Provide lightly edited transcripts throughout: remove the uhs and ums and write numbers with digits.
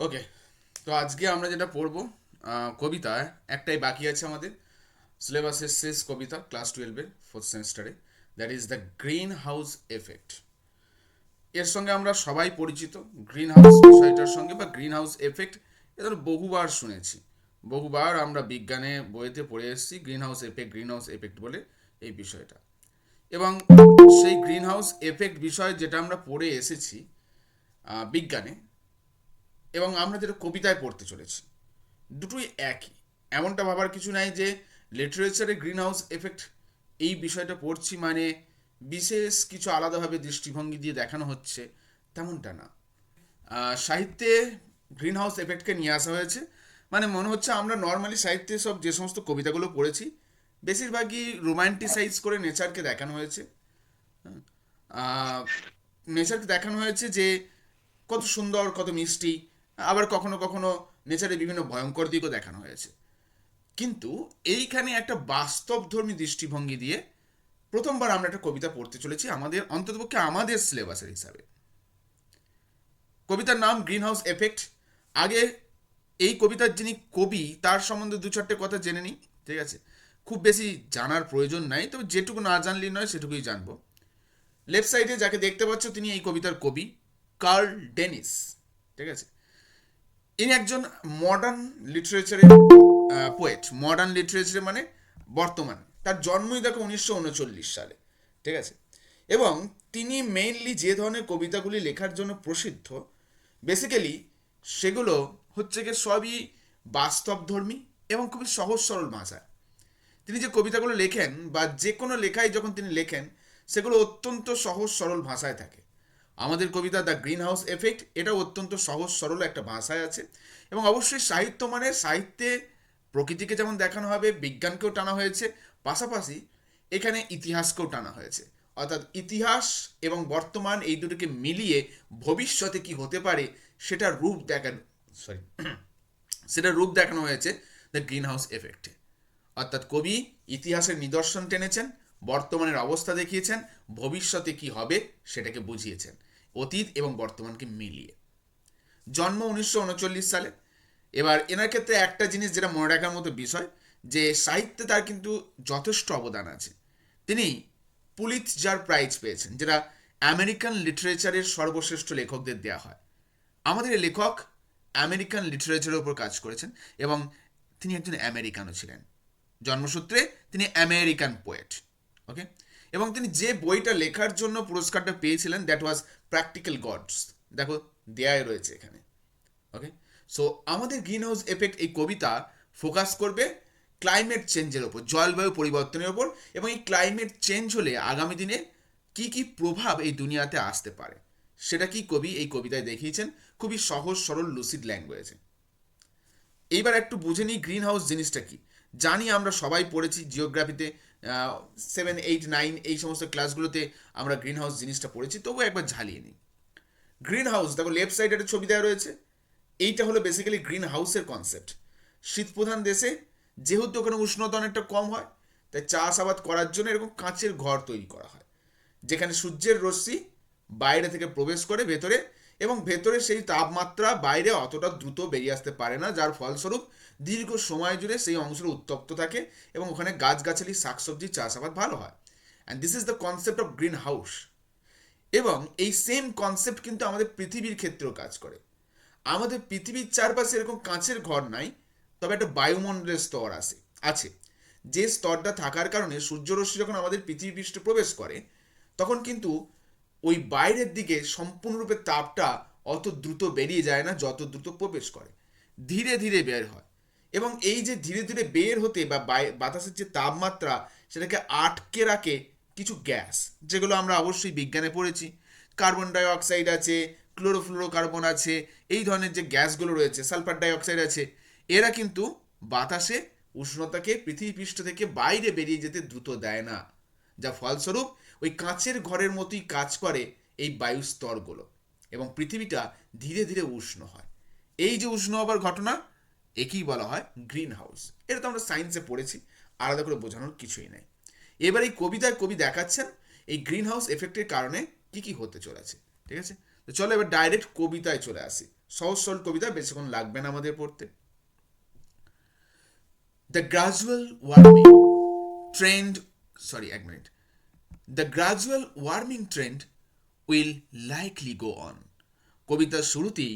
ওকে, তো আজকে আমরা যেটা পড়বো কবিতা একটাই বাকি আছে আমাদের সিলেবাসের শেষ কবিতা ক্লাস 12-এর ফোর্থ সেমিস্টারে, that is the green house effect. এর সঙ্গে আমরা সবাই পরিচিত, গ্রিন হাউস বিষয়টার সঙ্গে বা গ্রিন হাউস এফেক্ট এদের বহুবার শুনেছি, বহুবার আমরা বিজ্ঞানে বইতে পড়ে এসেছি গ্রিন হাউস এফেক্ট বলে এই বিষয়টা। এবং সেই গ্রিন হাউস এফেক্ট বিষয় যেটা আমরা পড়ে এসেছি বিজ্ঞানে, এবং আমরা যেটা কবিতায় পড়তে চলেছি, দুটোই একই। এমনটা ভাবার কিছু নাই যে লিটারেচারে গ্রিন হাউস এফেক্ট এই বিষয়টা পড়ছি মানে বিশেষ কিছু আলাদাভাবে দৃষ্টিভঙ্গি দিয়ে দেখানো হচ্ছে, তেমনটা না। সাহিত্যে গ্রিন হাউস এফেক্টকে নিয়ে আসা হয়েছে, মানে মনে হচ্ছে আমরা নর্মালি সাহিত্যে সব যে সমস্ত কবিতাগুলো পড়েছি বেশিরভাগই রোমান্টিসাইজ করে নেচারকে দেখানো হয়েছে। নেচারকে দেখানো হয়েছে যে কত সুন্দর, কত মিষ্টি, আবার কখনো কখনো নেচারের বিভিন্ন ভয়ঙ্কর দিকও দেখানো হয়েছে। কিন্তু এইখানে একটা বাস্তবধর্মী দৃষ্টিভঙ্গি দিয়ে প্রথমবার আমরা একটা কবিতা পড়তে চলেছি, আমাদের অন্ততপক্ষে আমাদের সিলেবাসের হিসাবে। কবিতার নাম গ্রিন হাউস এফেক্ট। আগে এই কবিতার যিনি কবি তার সম্বন্ধে দু চারটে কথা জেনে নিই, ঠিক আছে? খুব বেশি জানার প্রয়োজন নাই, তবে যেটুকু না জানলেই নয় সেটুকুই জানবো। লেফট সাইডে যাকে দেখতে পাচ্ছ তিনি এই কবিতার কবি, কার্ল ডেনিস, ঠিক আছে? ইনি একজন মডার্ন লিটারেচারের পোয়েট। মডার্ন লিটারেচারে মানে বর্তমান, তার জন্মই দেখো 1939 সালে, ঠিক আছে? এবং তিনি মেইনলি যে ধরনের কবিতাগুলি লেখার জন্য প্রসিদ্ধ, বেসিক্যালি সেগুলো হচ্ছে গিয়ে সবই বাস্তবধর্মী এবং খুবই সহজ সরল ভাষায়। তিনি যে কবিতাগুলো লেখেন বা যে কোনো লেখাই যখন তিনি লেখেন সেগুলো অত্যন্ত সহজ সরল ভাষায় থাকে। আমাদের কবিতা দ্য গ্রিন হাউস এফেক্ট এটা অত্যন্ত সহজ সরল একটা ভাষায় আছে। এবং অবশ্যই সাহিত্য মানে সাহিত্যে প্রকৃতিকে যেমন দেখানো হবে, বিজ্ঞানকেও টানা হয়েছে, পাশাপাশি এখানে ইতিহাসকেও টানা হয়েছে। অর্থাৎ ইতিহাস এবং বর্তমান এই দুটোকে মিলিয়ে ভবিষ্যতে কি হতে পারে সেটা রূপ দেখানো, সরি সেটা রূপ দেখানো হয়েছে দ্য গ্রিন হাউস এফেক্টে। অর্থাৎ কবি ইতিহাসের নিদর্শন টেনেছেন, বর্তমানের অবস্থা দেখিয়েছেন, ভবিষ্যতে কি হবে সেটাকে বুঝিয়েছেন, অতীত এবং বর্তমানকে মিলিয়ে। জন্ম 1939 সালে। এবার এনার ক্ষেত্রে একটা জিনিস যেটা মনে রাখার মতো বিষয়, যে সাহিত্যে তার কিন্তু যথেষ্ট অবদান আছে। তিনি পুলিৎজার প্রাইজ পেয়েছেন, যেটা আমেরিকান লিটারেচারের সর্বশ্রেষ্ঠ লেখকদের দেওয়া হয়। আমাদের এই লেখক আমেরিকান লিটারেচারের উপর কাজ করেছেন এবং তিনি একজন আমেরিকানও ছিলেন। জন্মসূত্রে তিনি আমেরিকান পোয়েট, ওকে? এবং তিনি যে বইটা লেখার জন্য পুরস্কারটা পেয়েছিলেন দ্যাট ওয়াজ প্র্যাকটিক্যাল গডস। দেখো দেয়াই রয়েছে এখানে, ওকে? সো আমাদের গ্রিন হাউস এফেক্ট এই কবিতা ফোকাস করবে ক্লাইমেট চেঞ্জের ওপর, জলবায়ু পরিবর্তনের ওপর, এবং এই ক্লাইমেট চেঞ্জ হলে আগামী দিনে কি কি প্রভাব এই দুনিয়াতে আসতে পারে সেটা কি কবি এই কবিতায় দেখিয়েছেন খুবই সহজ সরল লুসিড ল্যাঙ্গুয়েজে। এইবার একটু বুঝে নিই গ্রিন হাউস জিনিসটা কি। জানি আমরা সবাই পড়েছি জিওগ্রাফিতে, 7, 8, 9 এই সমস্ত ক্লাসগুলোতে আমরা গ্রিন হাউস জিনিসটা পড়েছি, তবু একবার ঝালিয়ে নিই। গ্রিন হাউস দেখো লেফট সাইডে একটা ছবি দেওয়া রয়েছে, এইটা হলো বেসিক্যালি গ্রিন হাউসের কনসেপ্ট। শীতপ্রধান দেশে যেহেতু ওখানে উষ্ণতা অনেকটা কম হয়, তাই চাষাবাদ করার জন্য এরকম কাঁচের ঘর তৈরি করা হয়, যেখানে সূর্যের রশ্মি বাইরে থেকে প্রবেশ করে ভেতরে, এবং ভেতরে সেই তাপমাত্রা বাইরে অতটা দ্রুত বেরিয়ে আসতে পারে না, যার ফলস্বরূপ দীর্ঘ সময় জুড়ে সেই অংশটা উত্তপ্ত থাকে এবং ওখানে গাছগাছালি শাকসবজি চাষাবাদ ভালো হয়। And this is the concept of green house. এবং এই সেম কনসেপ্ট কিন্তু আমাদের পৃথিবীর ক্ষেত্রেও কাজ করে। আমাদের পৃথিবীর চারপাশে এরকম কাঁচের ঘর নাই, তবে একটা বায়ুমণ্ডলের স্তর আছে, যে স্তরটা থাকার কারণে সূর্যরশ্মি যখন আমাদের পৃথিবী পৃষ্ঠে প্রবেশ করে তখন কিন্তু ওই বাইরের দিকে সম্পূর্ণরূপে তাপটা অত দ্রুত বেরিয়ে যায় না যত দ্রুত প্রবেশ করে, ধীরে ধীরে বের হয়। এবং এই যে ধীরে ধীরে বের হতে বা বাতাসের যে তাপমাত্রা সেটাকে আটকে রাখে কিছু গ্যাস, যেগুলো আমরা অবশ্যই বিজ্ঞানে পড়েছি। কার্বন ডাই অক্সাইড আছে, ক্লোরোফ্লোরোকার্বন আছে, এই ধরনের যে গ্যাসগুলো রয়েছে, সালফার ডাই অক্সাইড আছে, এরা কিন্তু বাতাসে উষ্ণতাকে পৃথিবী পৃষ্ঠ থেকে বাইরে বেরিয়ে যেতে দ্রুত দেয় না, যা ফলস্বরূপ ওই কাঁচের ঘরের মতোই কাজ করে এই বায়ু স্তরগুলো, এবং পৃথিবীটা ধীরে ধীরে উষ্ণ হয়। এই যে উষ্ণ হবার ঘটনা, একেই বলা হয় গ্রিন হাউস। এটা তো আমরা সায়েন্সে পড়েছি, আলাদা করে বোঝানোর কিছুই নাই। এবার এই কবিতায় কবি দেখাচ্ছেন এই গ্রিন হাউস এফেক্টের কারণে কি কি হতে চলেছে, ঠিক আছে? তো চলো এবার ডাইরেক্ট কবিতায় চলে আসি, সহজ সরল কবিতা, বেশিক্ষণ লাগবে না আমাদের পড়তে। The gradual warming trend, sorry এক minute, the gradual warming trend will likely go on. কবিতার শুরুতেই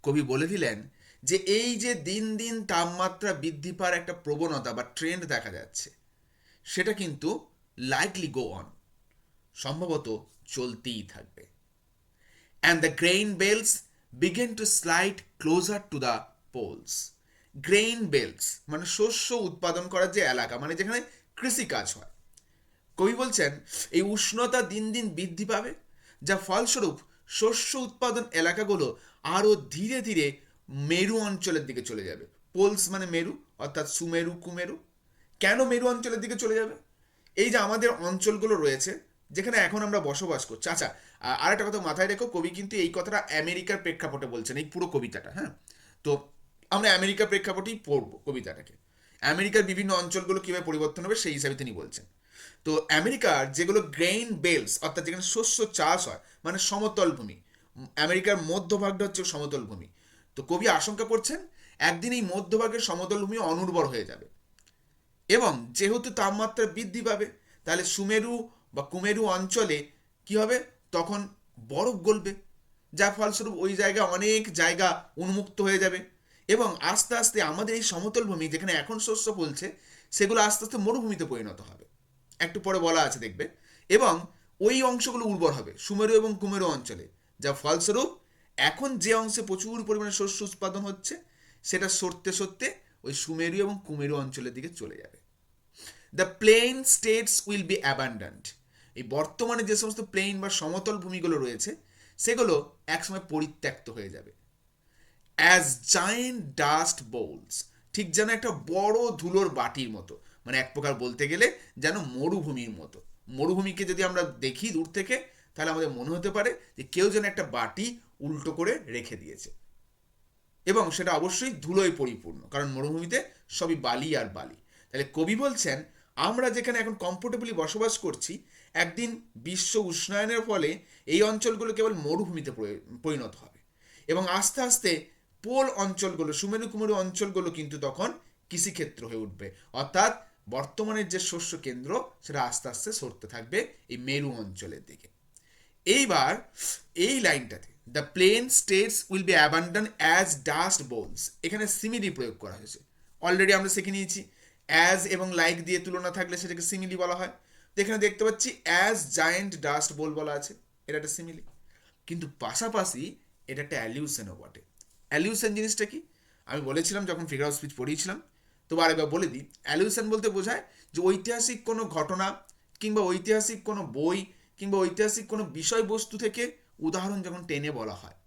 কবি বলে দিলেন যে এই যে দিন দিন তাপমাত্রা বৃদ্ধি পাওয়ার একটা প্রবণতা বা ট্রেন্ড দেখা যাচ্ছে, সেটা কিন্তু লাইকলি গো অন, সম্ভবত চলতেই থাকবে। And the grain belts begin to slide closer to the poles. Grain belts মানে শস্য উৎপাদন করার যে এলাকা, মানে যেখানে কৃষিকাজ হয়। কবি বলছেন এই উষ্ণতা দিন দিন বৃদ্ধি পাবে, যা ফলস্বরূপ শস্য উৎপাদন এলাকাগুলো আরও ধীরে ধীরে মেরু অঞ্চলের দিকে চলে যাবে। পোলস মানে মেরু, অর্থাৎ সুমেরু কুমেরু। কেন মেরু অঞ্চলের দিকে চলে যাবে? এই যে আমাদের অঞ্চলগুলো রয়েছে যেখানে এখন আমরা বসবাস করছি। আচ্ছা, আর একটা কথা মাথায় রেখো, কবি কিন্তু এই কথাটা আমেরিকার প্রেক্ষাপটে বলছেন, এই পুরো কবিতাটা। হ্যাঁ, তো আমরা আমেরিকার প্রেক্ষাপটেই পড়বো কবিতাটাকে। আমেরিকার বিভিন্ন অঞ্চলগুলো কীভাবে পরিবর্তন হবে সেই হিসাবে তিনি বলছেন। তো আমেরিকার যেগুলো গ্রেইন বেলস, অর্থাৎ যেখানে শস্য চাষ হয়, মানে সমতল ভূমি, আমেরিকার মধ্যভাগটা হচ্ছে সমতল ভূমি। তো কবি আশঙ্কা করছেন একদিন এই মধ্যভাগের সমতল ভূমি অনুর্বর হয়ে যাবে, এবং যেহেতু তাপমাত্রা বৃদ্ধি পাবে, তাহলে সুমেরু বা কুমেরু অঞ্চলে কি হবে, তখন বরফ গলবে, যার ফলস্বরূপ ওই জায়গা অনেক জায়গা উন্মুক্ত হয়ে যাবে, এবং আস্তে আস্তে আমাদের এই সমতল ভূমি যেখানে এখন শস্য ফলছে, সেগুলো আস্তে আস্তে মরুভূমিতে পরিণত হবে। একটু পরে বলা আছে দেখবে। এবং ওই অংশগুলো উর্বর হবে সুমেরু এবং কুমেরু অঞ্চলে, যা ফলস্বরূপ এখন যে অংশে প্রচুর পরিমাণে শস্য উৎপাদন হচ্ছে, সেটা সরতে সরতে ওই সুমেরু এবং কুমেরু অঞ্চলের দিকে চলে যাবে। The plain states will be abundant. এই বর্তমানে যে সমস্ত প্লেন বা সমতল ভূমিগুলো রয়েছে, সেগুলো একসময় পরিত্যক্ত হয়ে যাবে। অ্যাজ জায়েন্ট ডাস্ট বোলস, ঠিক যেন একটা বড় ধুলোর বাটির মতো, মানে এক প্রকার বলতে গেলে যেন মরুভূমির মতো। মরুভূমিকে যদি আমরা দেখি দূর থেকে, তাহলে আমাদের মনে হতে পারে যে কেউ যেন একটা বাটি উল্টো করে রেখে দিয়েছে, এবং সেটা অবশ্যই ধুলোয় পরিপূর্ণ, কারণ মরুভূমিতে সবই বালি আর বালি। তাহলে কবি বলছেন আমরা যেখানে এখন কমফোর্টেবলি বসবাস করছি, একদিন বিশ্ব উষ্ণায়নের ফলে এই অঞ্চলগুলো কেবল মরুভূমিতে পরিণত হবে, এবং আস্তে আস্তে পোল অঞ্চলগুলো, সুমেরু কুমেরু অঞ্চলগুলো কিন্তু তখন কৃষিক্ষেত্র হয়ে উঠবে, অর্থাৎ বর্তমানের যে শস্য কেন্দ্র সেটা আস্তে আস্তে সরতে থাকবে এই মেরু অঞ্চলের দিকে। এইবার এই লাইনটাতে the plain states will be abandon as dust bowls, এখানে সিমিলি প্রয়োগ করা হয়েছে। অলরেডি আমরা শিখে নিয়েছি অ্যাজ এবং লাইক দিয়ে তুলনা থাকলে সেটাকে সিমিলি বলা হয়। তো এখানে দেখতে পাচ্ছি অ্যাজ জায়েন্ট ডাস্ট বোল বলা আছে, এটা একটা সিমিলি, কিন্তু পাশাপাশি এটা একটা অ্যালিউশনও বটে। অ্যালিউশন জিনিসটা কি আমি বলেছিলাম যখন ফিগার অফ স্পিচ পড়িয়েছিলাম, তো আরেকবার বলে দিই। অ্যালিউশন বলতে বোঝায় যে ঐতিহাসিক কোনো ঘটনা কিংবা ঐতিহাসিক কোনো বই কিংবা ঐতিহাসিক কোনো বিষয়বস্তু থেকে উদাহরণ যখন টেনে বলা হয়।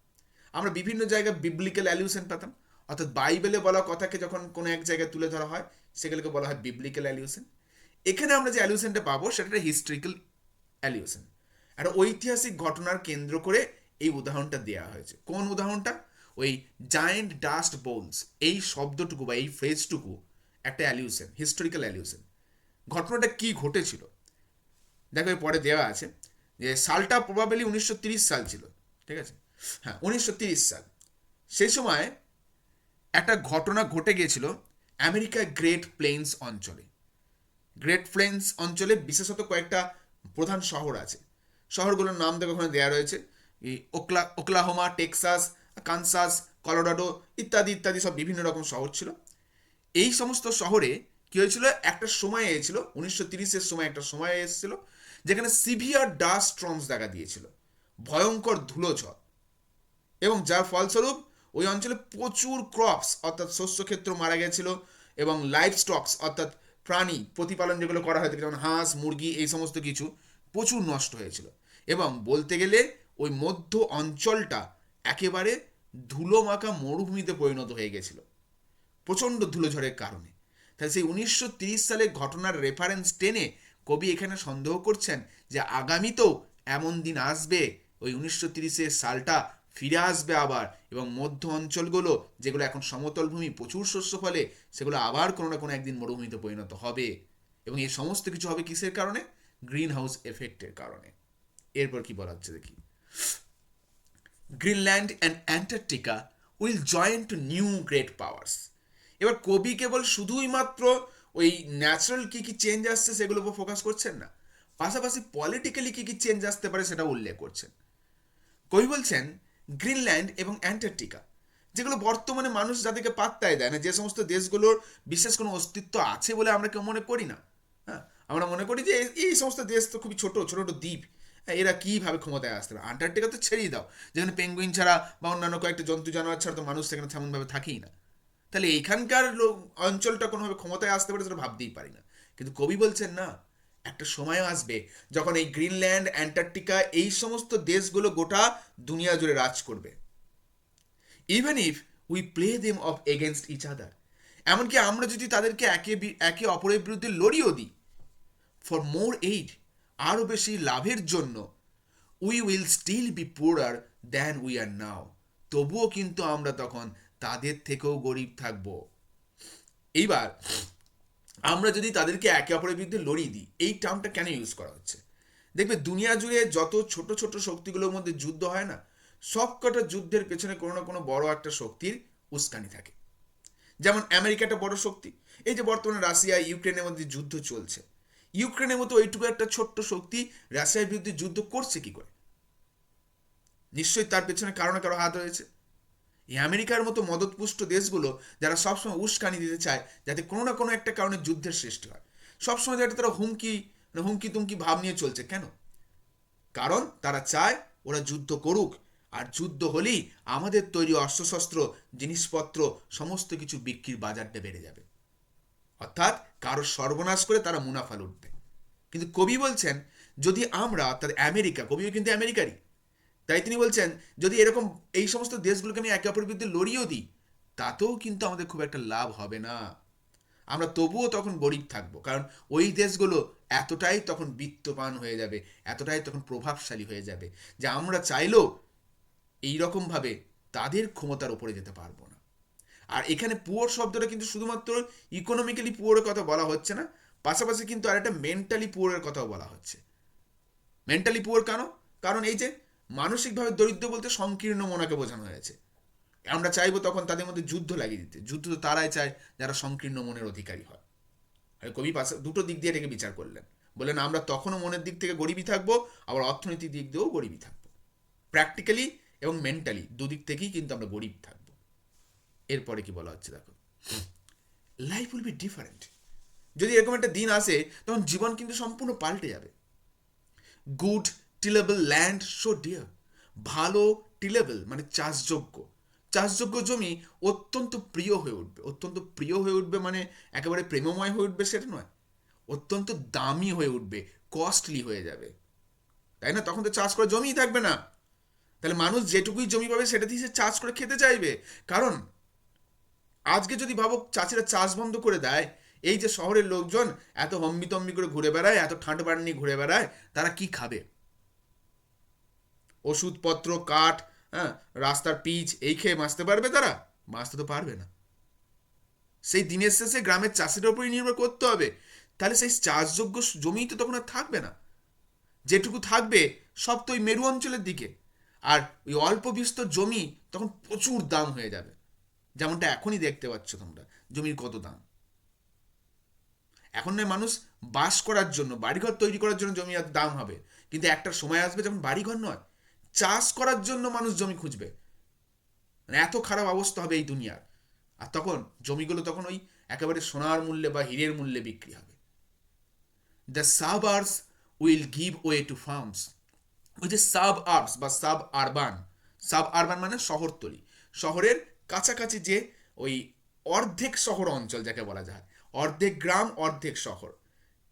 আমরা বিভিন্ন জায়গায় বিবলিক্যাল অ্যালিউশন পেতাম, অর্থাৎ বাইবেলে বলা কথাকে যখন কোনো এক জায়গায় তুলে ধরা হয়, সেগুলোকে বলা হয় বিবলিক্যাল অ্যালিউশন। এখানে আমরা যে অ্যালিউশনটা পাবো সেটা একটা হিস্ট্রিক্যাল অ্যালিউশন, একটা ঐতিহাসিক ঘটনার কেন্দ্র করে এই উদাহরণটা দেওয়া হয়েছে। কোন উদাহরণটা? ওই জায়েন্ট ডাস্ট বোলস, এই শব্দটুকু বা এই ফ্রেজটুকু একটা অ্যালিউশন, হিস্টোরিক্যাল অ্যালিউশন। ঘটনাটা কি ঘটেছিল দেখো পরে দেওয়া আছে, যে সালটা প্রবাবলি 1930 সাল ছিল, ঠিক আছে? হ্যাঁ, 1930 সাল। সেই সময় একটা ঘটনা ঘটে গিয়েছিল আমেরিকার গ্রেট প্লেন্স অঞ্চলে। গ্রেট প্লেন্স অঞ্চলে বিশেষত কয়েকটা প্রধান শহর আছে। শহরগুলোর নাম দেখো ওখানে দেওয়া রয়েছে, ওকলাহোমা, টেক্সাস, কানসাস, কলোরাডো ইত্যাদি ইত্যাদি, সব বিভিন্ন রকম শহর ছিল। এই সমস্ত শহরে কি হয়েছিল, একটা সময় এসেছিল 1930-এর সময়, একটা সময় এসেছিল যেখানে সিভিয়ার ডাস্ট স্টর্মস দেখা দিয়েছিল, ভয়ঙ্কর ধুলোঝড়, এবং যার ফলস্বরূপ ওই অঞ্চলে প্রচুর ক্রপস অর্থাৎ শস্যক্ষেত্র মারা গেছিল, এবং লাইফ স্টকস অর্থাৎ প্রাণী প্রতিপালন যেগুলো করা হয় যেমন হাঁস মুরগি এই সমস্ত কিছু প্রচুর নষ্ট হয়েছিল, এবং বলতে গেলে ওই মধ্য অঞ্চলটা একেবারে ধুলো মাখা মরুভূমিতে পরিণত হয়ে গেছিল প্রচণ্ড ধুলোঝড়ের কারণে। তাহলে সেই 1930 সালের ঘটনার রেফারেন্স টেনে কবি এখানে সন্দেহ করছেন যে আগামীতেও এমন দিন আসবে, ওই 1930-এর সালটা ফিরে আসবে আবার, এবং মধ্য অঞ্চলগুলো যেগুলো এখন সমতল ভূমি প্রচুর শস্য ফলে, সেগুলো আবার কোনো না কোনো একদিন মরুভূমিতে পরিণত হবে, এবং এই সমস্ত কিছু হবে কিসের কারণে? গ্রিন হাউস এফেক্টের কারণে। এরপর কি বলা হচ্ছে দেখি, Greenland and Antarctica will join two new great powers. এবার কবি কেবল শুধুই মাত্র ওই ন্যাচারাল কী কী চেঞ্জ আসছে সেগুলোর উপর ফোকাস করছেন না, পাশাপাশি পলিটিক্যালি কী কী চেঞ্জ আসতে পারে সেটা উল্লেখ করছেন। কবি বলছেন গ্রিনল্যান্ড এবং অ্যান্টার্কটিকা, যেগুলো বর্তমানে মানুষ যাদেরকে পাত্তাই দেয় না, যে সমস্ত দেশগুলোর বিশেষ কোনো অস্তিত্ব আছে বলে আমরা কেউ মনে করি না। হ্যাঁ, আমরা মনে করি যে এই সমস্ত দেশ তো খুবই ছোট ছোট দ্বীপ, এরা কীভাবে ক্ষমতায় আসতে পারে। আন্টার্কটিকা তো ছেড়েই দাও, যেখানে পেঙ্গুইন ছাড়া বা অন্যান্য কয়েকটা জন্তু জানোয়ার ছাড়া তো মানুষ সেখানে তেমনভাবে থাকেই না। তাহলে এইখানকার অঞ্চলটা কোনোভাবে ক্ষমতায় আসতে পারে সেটা ভাবতেই পারি না। কিন্তু কবি বলছেন না, একটা সময় আসবে যখন এই গ্রিনল্যান্ড, অ্যান্টার্কটিকা, এই সমস্ত দেশগুলো গোটা দুনিয়া জুড়ে রাজ করবে, even if we play them off against each other. এমনকি আমরা যদি তাদেরকে একে অপরের বিরুদ্ধে লড়িয়েও দিই, ফর মোর এইড, আরও বেশি লাভের জন্য, we will still be poorer than we are now, তবুও কিন্তু আমরা তখন তাদের থেকেও গরিব থাকব। এইবার আমরা যদি তাদেরকে একে অপরের বিরুদ্ধে লড়িয়ে দিই, এই টার্মটা কেন ইউজ করা হচ্ছে? দেখবে দুনিয়া জুড়ে যত ছোট ছোট শক্তিগুলোর মধ্যে যুদ্ধ হয় না, সবকটা যুদ্ধের পেছনে কোনো না কোনো বড় একটা শক্তির উস্কানি থাকে। যেমন আমেরিকা একটা বড় শক্তি। এই যে বর্তমানে রাশিয়া ইউক্রেনের মধ্যে যুদ্ধ চলছে, ইউক্রেনের মতো ওইটুকু একটা ছোট্ট শক্তি রাশিয়ার বিরুদ্ধে যুদ্ধ করছে কি করে? নিশ্চয়ই তার পেছনে কারো না কারো হাত রয়েছে। এই আমেরিকার মতো মদতপুষ্ট দেশগুলো যারা সবসময় উস্কানি দিতে চায় যাতে কোনো না কোনো একটা কারণে যুদ্ধের সৃষ্টি হয়, সবসময় যাতে তারা হুমকি তুমকি ভাব নিয়ে চলছে কেন? কারণ তারা চায় ওরা যুদ্ধ করুক, আর যুদ্ধ হলেই আমাদের তৈরি অস্ত্রশস্ত্র, জিনিসপত্র, সমস্ত কিছু বিক্রির বাজারটা বেড়ে যাবে, অর্থাৎ কারো সর্বনাশ করে তারা মুনাফা লুটবে। কিন্তু কবি বলছেন যদি আমরা, অর্থাৎ আমেরিকা, কবিও কিন্তু আমেরিকারই, তাই তিনি বলছেন যদি এরকম এই সমস্ত দেশগুলোকে আমি একে অপরের বিরুদ্ধে লড়িয়েও দিই, তাতেও কিন্তু আমাদের খুব একটা লাভ হবে না। আমরা তবুও তখন গরিব থাকবো, কারণ ওই দেশগুলো এতটাই তখন বিত্তবান হয়ে যাবে, এতটাই তখন প্রভাবশালী হয়ে যাবে যে আমরা চাইলেও এইরকমভাবে তাদের ক্ষমতার উপরে যেতে পারবো না। আর এখানে পুয়ার শব্দটা কিন্তু শুধুমাত্র ইকোনমিক্যালি পুয়ারের কথা বলা হচ্ছে না, পাশাপাশি কিন্তু আর একটা মেন্টালি পুয়ারের কথাও বলা হচ্ছে। মেন্টালি পুয়ার কেন? কারণ এই যে মানসিকভাবে দরিদ্র বলতে সংকীর্ণ মনাকে বোঝানো হয়েছে। আমরা চাইবো তখন তাদের মধ্যে যুদ্ধ লাগিয়ে দিতে। যুদ্ধ তো তারাই চায় যারা সংকীর্ণ মনের অধিকারী হয়। আর কবি পাশে দুটো দিক দিয়ে এটাকে বিচার করলেন, বললেন আমরা তখনও মনের দিক থেকে গরিবই থাকবো, আবার অর্থনৈতিক দিক দিয়েও গরিবই থাকবো। প্র্যাকটিক্যালি এবং মেন্টালি দুদিক থেকেই কিন্তু আমরা গরিব থাকবো। এরপরে কি বলা হচ্ছে দেখো, লাইফ উইল বি ডিফারেন্ট। যদি এরকম একটা দিন আসে তখন জীবন কিন্তু সম্পূর্ণ পাল্টে যাবে। গুড টিলেবল ল্যান্ড সো ডিয়ার, ভালো টিলেবল মানে চাষযোগ্য জমি অত্যন্ত প্রিয় হয়ে উঠবে। অত্যন্ত প্রিয় হয়ে উঠবে মানে একেবারে প্রেমময় হয়ে উঠবে সেটা নয়, অত্যন্ত দামি হয়ে উঠবে, কস্টলি হয়ে যাবে, তাই না? তখন তো চাষ করে জমিই থাকবে না, তাহলে মানুষ যেটুকুই জমি পাবে সেটা দিয়ে সে চাষ করে খেতে চাইবে। কারণ আজকে যদি ভাবো চাষিরা চাষ বন্ধ করে দেয়, এই যে শহরের লোকজন এত হম্বিতম্বি করে ঘুরে বেড়ায়, এত ঠান্ড বাড়ি নিয়ে ঘুরে বেড়ায়, তারা কি খাবে? ওষুধপত্র, কাঠ, হ্যাঁ, রাস্তার পিচ, এই খেয়ে বাঁচতে পারবে তারা? বাঁচতে তো পারবে না। সেই দিনের শেষে গ্রামের চাষির উপরই নির্ভর করতে হবে। তাহলে সেই চাষযোগ্য জমি তো তখন আর থাকবে না। যেটুকু থাকবে সব তো ওই মেরু অঞ্চলের দিকে, আর ওই অল্প বিস্তর জমি তখন প্রচুর দাম হয়ে যাবে। যেমনটা এখনই দেখতে পাচ্ছ তোমরা জমির কত দাম। এখন নয় মানুষ বাস করার জন্য, বাড়িঘর তৈরি করার জন্য জমি দাম হবে, কিন্তু একটা সময় আসবে যখন বাড়িঘর নয়, চাষ করার জন্য মানুষ জমি খুঁজবে। মানে এত খারাপ অবস্থা হবে এই দুনিয়ার। আর তখন জমিগুলো তখন ওই একেবারে সোনার মূল্যে বা হীরের মূল্যে বিক্রি হবে। The suburbs will give way to farms. ওই যে সাবআর্বস বা সাব আরবান মানে শহরতলি, শহরের কাছাকাছি যে ওই অর্ধেক শহর অঞ্চল যাকে বলা যায়, অর্ধেক গ্রাম অর্ধেক শহর,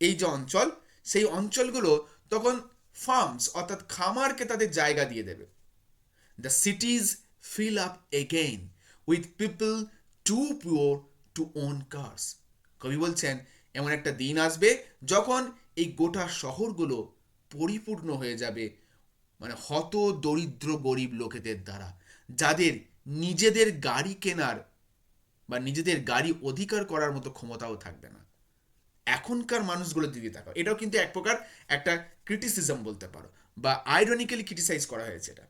এই যে অঞ্চল, সেই অঞ্চলগুলো তখন ফার্মস অর্থাৎ খামারকে তাদের জায়গা দিয়ে দেবে। The cities fill up again with people too poor to own cars. কবি বলছেন এমন একটা দিন আসবে যখন এই গোটা শহরগুলো পরিপূর্ণ হয়ে যাবে মানে হত দরিদ্র গরিব লোকেদের দ্বারা, যাদের নিজেদের গাড়ি কেনার বা নিজেদের গাড়ি অধিকার করার মতো ক্ষমতাও থাকবে না। এখনকার মানুষগুলোর দিকে তাকাও, এটাও কিন্তু এক প্রকার একটা ক্রিটিসিজম বলতে পারো, বা আইরনিক্যালি ক্রিটিসাইজ করা হয়েছে এটা।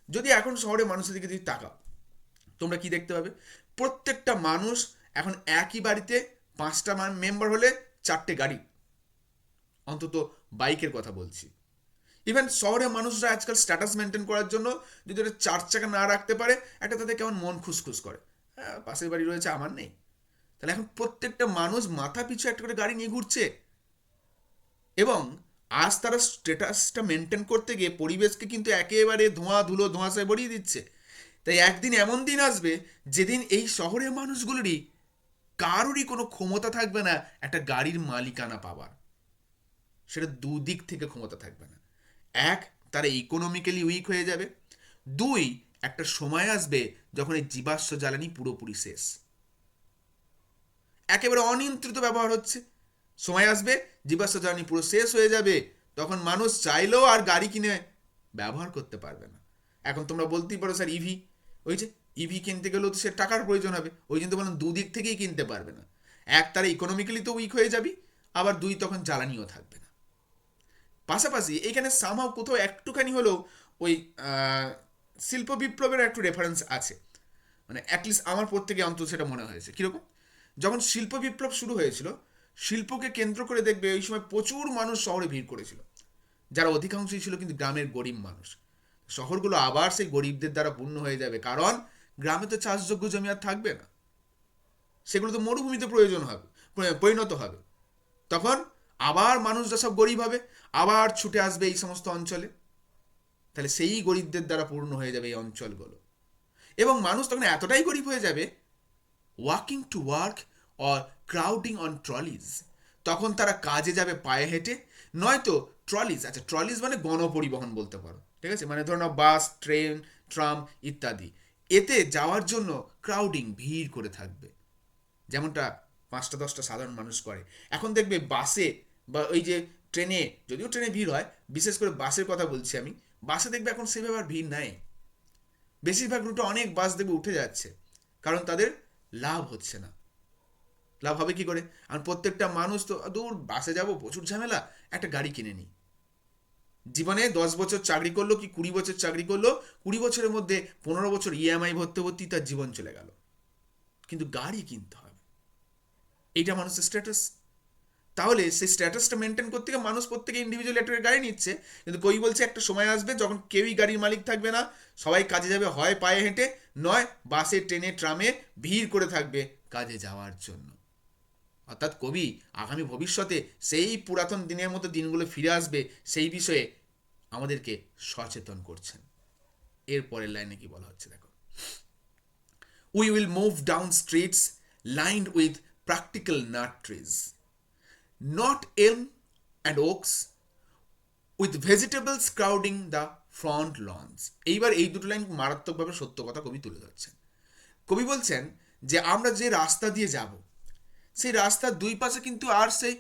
যদি এখন শহরে মানুষের দিকে যদি তাকাও, তোমরা কি দেখতে পাবে, প্রত্যেকটা মানুষ এখন একই বাড়িতে 5টা মেম্বার হলে 4টে গাড়ি, অন্তত বাইকের কথা বলছি। ইভেন শহরে মানুষরা আজকাল স্ট্যাটাস মেনটেন করার জন্য যদি একটা 4 চাকা না রাখতে পারে, একটা তাদের কেমন মন খুসখুস করে, হ্যাঁ পাশের বাড়ি রয়েছে আমার নেই। তাহলে এখন প্রত্যেকটা মানুষ মাথা পিছু একটা করে গাড়ি নিয়ে ঘুরছে, এবং আজ তারা স্ট্যাটাসটা মেনটেন করতে গিয়ে পরিবেশকে কিন্তু একেবারে ধোঁয়া ধুলো ধোঁয়াশায় ভরিয়ে দিচ্ছে। তাই একদিন এমন দিন আসবে যেদিন এই শহরের মানুষগুলোরই কারোরই কোনো ক্ষমতা থাকবে না একটা গাড়ির মালিকানা পাওয়ার। সেটা দুদিক থেকে ক্ষমতা থাকবে না। এক, তারা ইকোনমিক্যালি উইক হয়ে যাবে। দুই, একটা সময় আসবে যখন এই জীবাশ্ম জ্বালানি পুরোপুরি শেষ, একেবারে অনিয়ন্ত্রিত ব্যবহার হচ্ছে। সময় আসবে জীবাশ্ম জ্বালানি পুরো শেষ হয়ে যাবে, তখন মানুষ চাইলেও আর গাড়ি কিনে ব্যবহার করতে পারবে না। এখন তোমরা বলতেই পারো স্যার ইভি, ওই যে ইভি কিনতে গেলেও তো সে টাকার প্রয়োজন হবে, ওই জন্য বললাম দুদিক থেকেই কিনতে পারবে না। এক, তারা ইকোনমিক্যালি তো উইক হয়ে যাবি, আবার দুই, তখন জ্বালানিও থাকবে না। পাশাপাশি এখানে সামহাও কোথাও একটুখানি হলেও ওই শিল্প বিপ্লবের একটু রেফারেন্স আছে, মানে অ্যাটলিস্ট আমার প্রত্যেকে অন্তত সেটা মনে হয়েছে। কীরকম, যখন শিল্প বিপ্লব শুরু হয়েছিল, শিল্পকে কেন্দ্র করে দেখবে ওই সময় প্রচুর মানুষ শহরে ভিড় করেছিল, যারা অধিকাংশই ছিল কিন্তু গ্রামের গরিব মানুষ। শহরগুলো আবার সেই গরিবদের দ্বারা পূর্ণ হয়ে যাবে, কারণ গ্রামে তো চাষযোগ্য জমি আর থাকবে না, সেগুলো তো মরুভূমিতে প্রয়োজন হবে, পরিণত হবে। তখন আবার মানুষরা সব গরিব হবে, আবার ছুটে আসবে এই সমস্ত অঞ্চলে, তাহলে সেই গরিবদের দ্বারা পূর্ণ হয়ে যাবে এই অঞ্চলগুলো। এবং মানুষ তখন এতটাই গরিব হয়ে যাবে, walking to work or crowding on trolleys, তখন তারা কাজে যাবে পায়ে হেঁটে, নয়তো ট্রলিজ, আচ্ছা ট্রলিজ মানে গণপরিবহন বলতে পারো, ঠিক আছে, মানে ধরো বাস, ট্রেন, ট্রাম ইত্যাদি, এতে যাওয়ার জন্য ক্রাউডিং, ভিড় করে থাকবে, যেমনটা 5টা-10টা সাধারণ মানুষ করে। এখন দেখবে বাসে বা ওই যে ট্রেনে, যদিও ট্রেনে ভিড় হয়, বিশেষ করে বাসের কথা বলছি আমি, বাসে দেখবে এখন সেভাবে আর ভিড় নাই, বেশিরভাগ রুটে অনেক বাস দেখবে উঠে যাচ্ছে, কারণ তাদের লাভ হচ্ছে না। লাভ হবে কি করে? আর প্রত্যেকটা মানুষ তো দূর বাসে যাব, প্রচুর ঝামেলা, একটা গাড়ি কিনে নিই। জীবনে 10 বছর চাকরি করলো কি 20 বছর চাকরি করলো, 20 বছরের মধ্যে 15 বছর ইএমআই ভরতে ভর্তি তার জীবন চলে গেল, কিন্তু গাড়ি কিনতে হবে, এইটা মানুষের স্ট্যাটাস। তাহলে সেই স্ট্যাটাসটা মেনটেন করতে গিয়ে মানুষ প্রত্যেকে ইন্ডিভিজুয়াল একটা গাড়ি নিচ্ছে, কিন্তু কই বলছে একটা সময় আসবে যখন কেউই গাড়ির মালিক থাকবে না, সবাই কাজে যাবে হয় পায়ে হেঁটে, নয় বাসে, ট্রেনে, ট্রামে ভিড় করে থাকবে কাজে যাওয়ার জন্য। অর্থাৎ কবি আগামী ভবিষ্যতে সেই পুরাতন দিনের মতো দিনগুলো ফিরে আসবে সেই বিষয়ে আমাদেরকে সচেতন করছেন। এর পরের লাইনে কি বলা হচ্ছে দেখো, we will move down streets lined with practical nut trees, not elm and oaks, with vegetables crowding the front lawns. এইবার এই দুটো লাইন মারাত্মকভাবে সত্য কথা কবি তুলে ধরছেন। কবি বলছেন যে আমরা যে রাস্তা দিয়ে যাব, সেই রাস্তার দুই পাশে কিন্তু আর সেই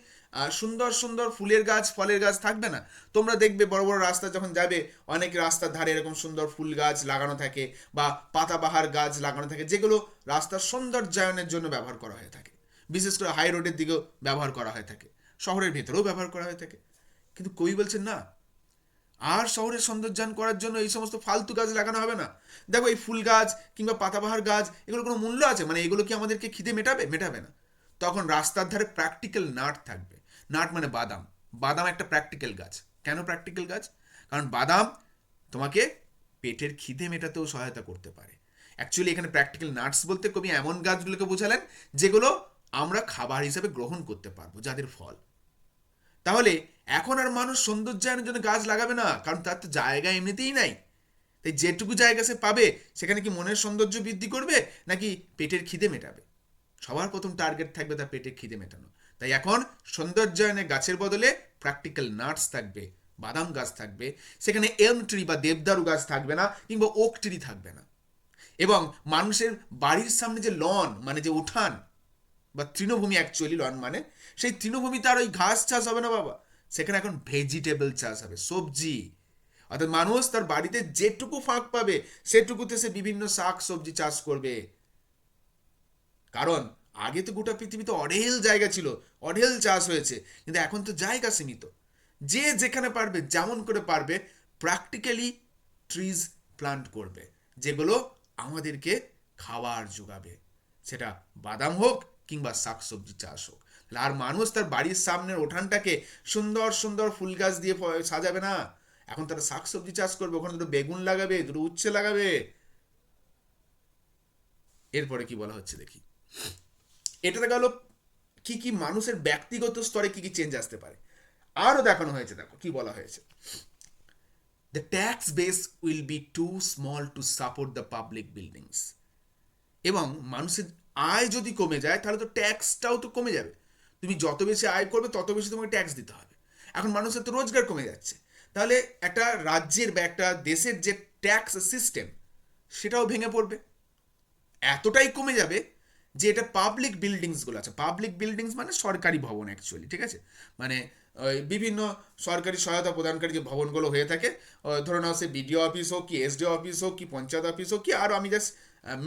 সুন্দর সুন্দর ফুলের গাছ, ফলের গাছ থাকবে না। তোমরা দেখবে বড় বড় রাস্তা যখন যাবে, অনেক রাস্তার ধারে এরকম সুন্দর ফুল গাছ লাগানো থাকে বা পাতাবাহার গাছ লাগানো থাকে, যেগুলো রাস্তার সৌন্দর্যায়নের জন্য ব্যবহার করা হয়ে থাকে, বিশেষ করে হাই রোডের দিকেও ব্যবহার করা হয়ে থাকে, শহরের ভেতরেও ব্যবহার করা হয়ে থাকে। কিন্তু কবি বলছেন না, আর শহরের সৌন্দর্যায়ন করার জন্য এই সমস্ত ফালতু গাছ লাগানো হবে না। দেখো এই ফুল গাছ কিংবা পাতাবাহার গাছ, এগুলো কোনো মূল্য আছে? মানে এগুলো কি আমাদেরকে খিদে মেটাবে? মেটাবে না। তখন রাস্তার ধারে প্র্যাকটিক্যাল নাট থাকবে। নাট মানে বাদাম। বাদাম একটা প্র্যাকটিক্যাল গাছ। কেন প্র্যাকটিক্যাল গাছ? কারণ বাদাম তোমাকে পেটের খিদে মেটাতেও সহায়তা করতে পারে। অ্যাকচুয়ালি এখানে প্র্যাকটিক্যাল নাটস বলতে কবি এমন গাছগুলোকে বোঝালেন যেগুলো আমরা খাবার হিসেবে গ্রহণ করতে পারবো, যাদের ফল। তাহলে এখন আর মানুষ সৌন্দর্যায়নের জন্য গাছ লাগাবে না, কারণ তার তো জায়গা এমনিতেই নাই। তাই যেটুকু জায়গা সে পাবে সেখানে কি মনের সৌন্দর্য বৃদ্ধি করবে নাকি পেটের খিদে মেটাবে? সবার প্রথম টার্গেট থাকবে তার পেটের খিদে মেটানো। তাই এখন সৌন্দর্যায়নের গাছের বদলে প্র্যাকটিক্যাল নাটস থাকবে, বাদাম গাছ থাকবে। সেখানে এলম ট্রি বা দেবদারু গাছ থাকবে না, কিংবা ওক ট্রি থাকবে না। এবং মানুষের বাড়ির সামনে যে লন মানে যে উঠান বা তৃণভূমি, অ্যাকচুয়ালি লন মানে সেই তৃণভূমিতে আর ওই ঘাস চাষ হবে না বাবা, সেখানে এখন ভেজিটেবল চাষ হবে, সবজি। অর্থাৎ মানুষ তার বাড়িতে যেটুকু ফাঁক পাবে সেটুকুতে সে বিভিন্ন শাক সবজি চাষ করবে। কারণ আগে তো গোটা পৃথিবীতে অঢেল জায়গা ছিল, অঢেল চাষ হয়েছে, কিন্তু এখন তো জায়গা সীমিত। যে যেখানে পারবে, যেমন করে পারবে, প্র্যাকটিক্যালি ট্রিজ প্লান্ট করবে, যেগুলো আমাদেরকে খাবার যোগাবে, সেটা বাদাম হোক কিংবা শাকসবজি চাষ হোক। আর মানুষ তার বাড়ির সামনের উঠানটাকে সুন্দর সুন্দর ফুল গাছ দিয়ে সাজাবে না, এখন তারা শাকসবজি চাষ করবে, ওখানে দুটো বেগুন লাগাবে, দুটো উচ্ছে লাগাবে। এরপরে কি বলা হচ্ছে দেখি, এটাতে গেল কি কি মানুষের ব্যক্তিগত স্তরে কি কি চেঞ্জ আসতে পারে। আরও দেখানো হয়েছে, দেখো কি বলা হয়েছে, the tax base will be too small to support the public buildings. এবং মানুষের আয় যদি কমে যায় তাহলে তো ট্যাক্সটাও তো কমে যাবে। তুমি যত বেশি আয় করবে তত বেশি তোমাকে ট্যাক্স দিতে হবে। এখন মানুষের তো রোজগার কমে যাচ্ছে, তাহলে একটা রাজ্যের বা একটা দেশের যে ট্যাক্স সিস্টেম সেটাও ভেঙে পড়বে, এতটাই কমে যাবে যে এটা পাবলিক বিল্ডিংসগুলো আছে, পাবলিক বিল্ডিংস মানে সরকারি ভবন অ্যাকচুয়ালি, ঠিক আছে, মানে ওই বিভিন্ন সরকারি সহায়তা প্রদানকারী যে ভবনগুলো হয়ে থাকে, ধরে নাও সে বিডিও অফিস হোক কি এসডিও অফিস হোক কি পঞ্চায়েত অফিস হোক কি, আরও আমি জাস্ট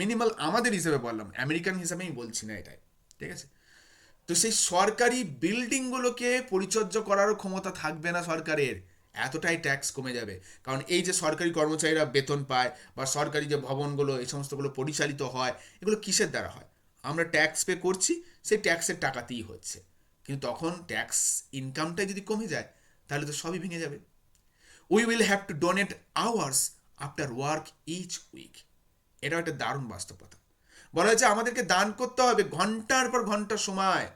মিনিমাল আমাদের হিসেবে বললাম, আমেরিকান হিসাবে আমি বলছি না এটাই, ঠিক আছে। তো সেই সরকারি বিল্ডিংগুলোকে পরিচর্যা করারও ক্ষমতা থাকবে না সরকারের, এতটাই ট্যাক্স কমে যাবে। কারণ এই যে সরকারি কর্মচারীরা বেতন পায় বা সরকারি যে ভবনগুলো এই সমস্তগুলো পরিচালিত হয়, এগুলো কিসের দ্বারা হয়? আমরা ট্যাক্স পে করছি, সেই ট্যাক্সের টাকাতেই হচ্ছে। কিন্তু তখন ট্যাক্স ইনকামটাই যদি কমে যায় তাহলে তো সবই ভেঙে যাবে। We will have to donate hours after work each week. এটাও একটা দারুণ বাস্তবতা। বলা হয়েছে আমাদেরকে দান করতে হবে ঘন্টার পর ঘন্টা সময়,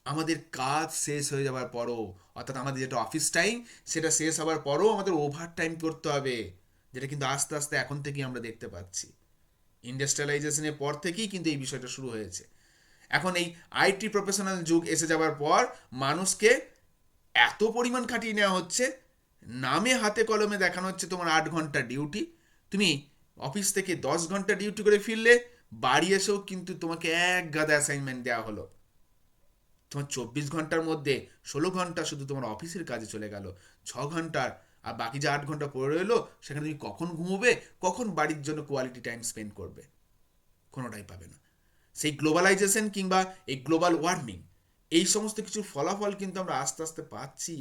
আমাদের কাজ শেষ হয়ে যাওয়ার পরও, অর্থাৎ আমাদের যেটা অফিস টাইম সেটা শেষ হওয়ার পরও আমাদের ওভার টাইম করতে হবে, যেটা কিন্তু আস্তে আস্তে এখন থেকেই আমরা দেখতে পাচ্ছি। ইন্ডাস্ট্রিয়ালাইজেশনের পর থেকেই কিন্তু এই বিষয়টা শুরু হয়েছে। এখন এই আইটি প্রফেশনাল যুগ এসে যাওয়ার পর মানুষকে এত পরিমাণ খাটিয়ে নেওয়া হচ্ছে, নামে হাতে কলমে দেখানো হচ্ছে তোমার 8 ঘন্টা ডিউটি, তুমি অফিস থেকে 10 ঘন্টা ডিউটি করে ফিরলে, বাড়ি এসেও কিন্তু তোমাকে এক গাদা অ্যাসাইনমেন্ট দেওয়া হলো। তোমার 24 ঘন্টার মধ্যে 16 ঘন্টা শুধু তোমার অফিসের কাজে চলে গেল, 6 ঘন্টার আর বাকি যে 8 ঘন্টা পড়ে রইলো সেখানে তুমি কখন ঘুমোবে, কখন বাড়ির জন্য কোয়ালিটি টাইম স্পেন্ড করবে, কোনোটাই পাবে না। সেই গ্লোবালাইজেশন কিংবা এই গ্লোবাল ওয়ার্মিং, এই সমস্ত কিছুর ফলাফল কিন্তু আমরা আস্তে আস্তে পাচ্ছি,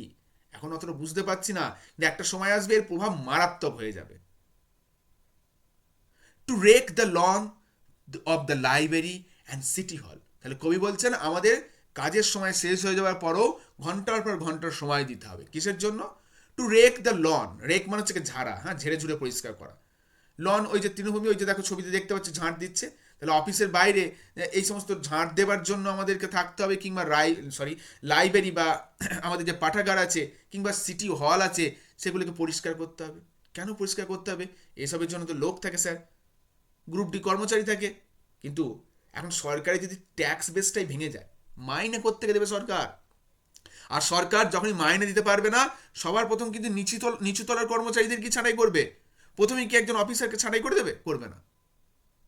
এখন অতটা বুঝতে পারছি না, কিন্তু একটা সময় আসবে এর প্রভাব মারাত্মক হয়ে যাবে। To rake the lawn of the library and city hall. তাহলে কবি বলছেন আমাদের কাজের সময় শেষ হয়ে যাওয়ার পরও ঘন্টার পর ঘন্টার সময় দিতে হবে, কিসের জন্য? To rake the lawn, rake মানে হচ্ছে ঝাড়া, হ্যাঁ, ঝেড়ে ঝুড়ে পরিষ্কার করা। লন ওই যে তৃণভূমি, ওই যে দেখো ছবিতে দেখতে পাচ্ছি ঝাঁট দিচ্ছে, তাহলে অফিসের বাইরে এই সমস্ত ঝাঁট দেবার জন্য আমাদেরকে থাকতে হবে, কিংবা লাইব্রেরি বা আমাদের যে পাঠাগার আছে কিংবা সিটি হল আছে সেগুলোকে পরিষ্কার করতে হবে। কেন পরিষ্কার করতে হবে? এসবের জন্য তো লোক থাকে স্যার, গ্রুপ ডি কর্মচারী থাকে। কিন্তু এখন সরকারি যদি ট্যাক্স বেসটাই ভেঙে যায়, মাইনে কোত্থেকে দেবে সরকার? আর সরকার যখনই মাইনে দিতে পারবে না, সবার প্রথম কিন্তু নিচু তলার কর্মচারীদের কি ছাঁটাই করবে? প্রথমেই কি একজন অফিসারকে ছাঁটাই করে দেবে? করবে না।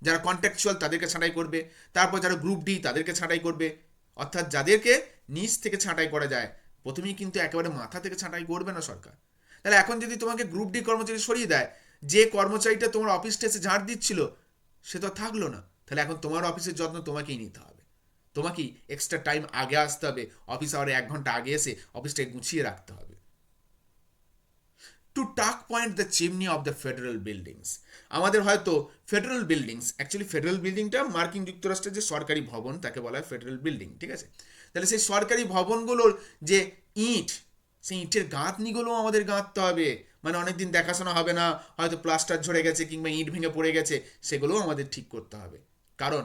যারা কন্ট্রাকচুয়াল তাদেরকে ছাঁটাই করবে, তারপর যারা গ্রুপ ডি তাদেরকে ছাঁটাই করবে, অর্থাৎ যাদেরকে নিচ থেকে ছাঁটাই করা যায় প্রথমেই কিন্তু একেবারে মাথা থেকে ছাঁটাই করবে না সরকার। তাহলে এখন যদি তোমাকে গ্রুপ ডি কর্মচারী সরিয়ে দেয়, যে কর্মচারীটা তোমার অফিসটা এসে ঝাড় দিচ্ছিল সে তো থাকলো না, তাহলে এখন তোমার অফিসের যত্ন তোমাকেই নিতে হবে, তোমাকেই এক্সট্রা টাইম আগে আসতে হবে, অফিস আওয়ারে 1 ঘন্টা আগে এসে অফিসটাকে গুছিয়ে রাখতে হবে। টু টাক point the chimney of the federal buildings. আমাদের হয়তো ফেডারেল বিল্ডিংস, অ্যাকচুয়ালি ফেডারেল বিল্ডিংটা মার্কিন যুক্তরাষ্ট্রের যে সরকারি ভবন তাকে বলা হয় ফেডারেল বিল্ডিং, ঠিক আছে। তাহলে সেই সরকারি ভবনগুলোর যে ইট, সেই ইটের গাঁথনিগুলো আমাদের গাঁথতে হবে, মানে অনেকদিন দেখাশোনা হবে না, হয়তো প্লাস্টার ঝরে গেছে কিংবা ইট ভেঙে পড়ে গেছে, সেগুলোও আমাদের ঠিক করতে হবে। কারণ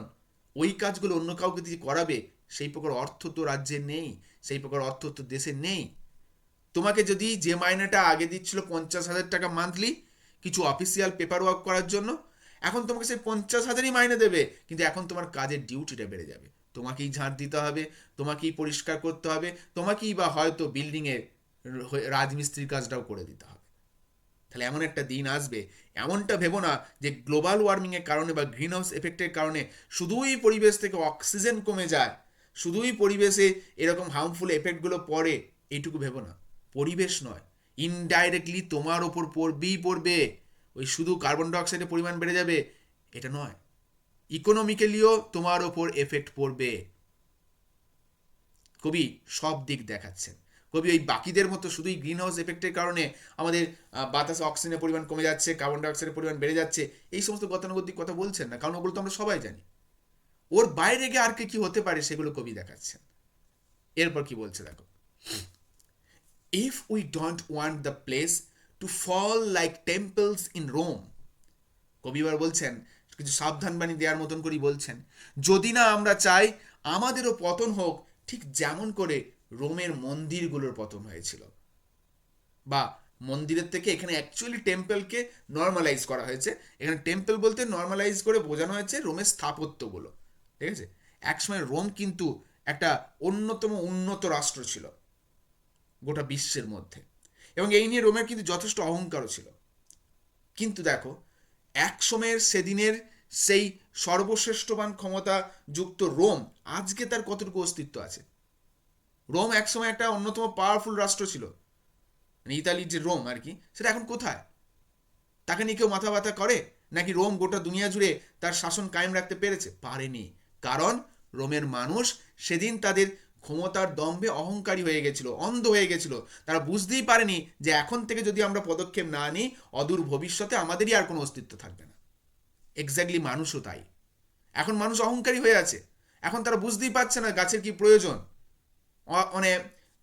ওই কাজগুলো অন্য কাউকে দিয়ে করাবে সেই প্রকার অর্থ তো রাজ্যের নেই, সেই প্রকার অর্থ তো দেশের নেই। তোমাকে যদি যে মাইনেটা আগে দিচ্ছিল 50,000 টাকা মান্থলি কিছু অফিসিয়াল পেপার ওয়ার্ক করার জন্য, এখন তোমাকে সেই 50,000ই মাইনে দেবে, কিন্তু এখন তোমার কাজের ডিউটিটা বেড়ে যাবে, তোমাকেই ঝাঁট দিতে হবে, তোমাকেই পরিষ্কার করতে হবে, তোমাকেই বা হয়তো বিল্ডিংয়ের রাজমিস্ত্রির কাজটাও করে দিতে হবে। তাহলে এমন একটা দিন আসবে, এমনটা ভেবো না যে গ্লোবাল ওয়ার্মিংয়ের কারণে বা গ্রিন হাউস এফেক্টের কারণে শুধুই পরিবেশ থেকে অক্সিজেন কমে যায়, শুধুই পরিবেশে এরকম হার্মফুল এফেক্টগুলো পড়ে, এইটুকু ভেবো না। পরিবেশ নয়, ইনডাইরেক্টলি তোমার ওপর পড়বেই পড়বে, ওই শুধু কার্বন ডাইঅক্সাইডের পরিমাণ বেড়ে যাবে এটা নয়, ইকোনমিক্যালিও তোমার ওপর এফেক্ট পড়বে। কবি সব দিক দেখাচ্ছেন, কবি ওই বাকিদের মতো শুধুই গ্রিন হাউস এফেক্টের কারণে আমাদের বাতাসে অক্সিজেনের পরিমাণ কমে যাচ্ছে, কার্বন ডাইঅক্সাইডের পরিমাণ বেড়ে যাচ্ছে, এই সমস্ত গতানুগতিক কথা বলছেন না, কারণ ওগুলো তো আমরা সবাই জানি। ওর বাইরে গিয়ে আর কি হতে পারে সেগুলো কবি দেখাচ্ছেন। এরপর কি বলছে দেখো, if we don't want the place to fall like temples in Rome, কবি এবার বলছেন কিছু সাবধানবাণী দেওয়ার মতন করেই বলছেন, যদি না আমরা চাই আমাদেরও পতন হোক ঠিক যেমন করে রোমের মন্দিরগুলোর পতন হয়েছিল। বা মন্দিরের থেকে এখানে অ্যাকচুয়ালি টেম্পলকে নর্মালাইজ করা হয়েছে। এখানে টেম্পল বলতে নর্মালাইজ করে বোঝানো হয়েছে রোমের স্থাপত্যগুলো, ঠিক আছে। একসময় রোম কিন্তু একটা অন্যতম উন্নত রাষ্ট্র ছিল গোটা বিশ্বের মধ্যে, এবং এই নিয়ে রোমের কিন্তু যথেষ্ট অহংকারও ছিল। কিন্তু দেখো, এক সময়ের সেদিনের সেই সর্বশ্রেষ্ঠবান ক্ষমতা যুক্ত রোম আজকে তার কতটুকু অস্তিত্ব আছে? রোম একসময় একটা অন্যতম পাওয়ারফুল রাষ্ট্র ছিল, মানে ইতালির যে রোম আর কি, সেটা এখন কোথায়? তাকে নিয়ে কেউ মাথা ব্যথা করে? নাকি রোম গোটা দুনিয়া জুড়ে তার শাসন কায়েম রাখতে পেরেছে? পারেনি। কারণ রোমের মানুষ সেদিন তাদের ক্ষমতার দম্ভে অহংকারী হয়ে গেছিল, অন্ধ হয়ে গেছিল। তারা বুঝতেই পারেনি যে এখন থেকে যদি আমরা পদক্ষেপ না নিই, অদূর ভবিষ্যতে আমাদেরই আর কোনো অস্তিত্ব থাকবে না। এক্স্যাক্টলি মানুষও তাই। এখন মানুষ অহংকারী হয়ে আছে। এখন তারা বুঝতেই পারছে না গাছের কি প্রয়োজন। মানে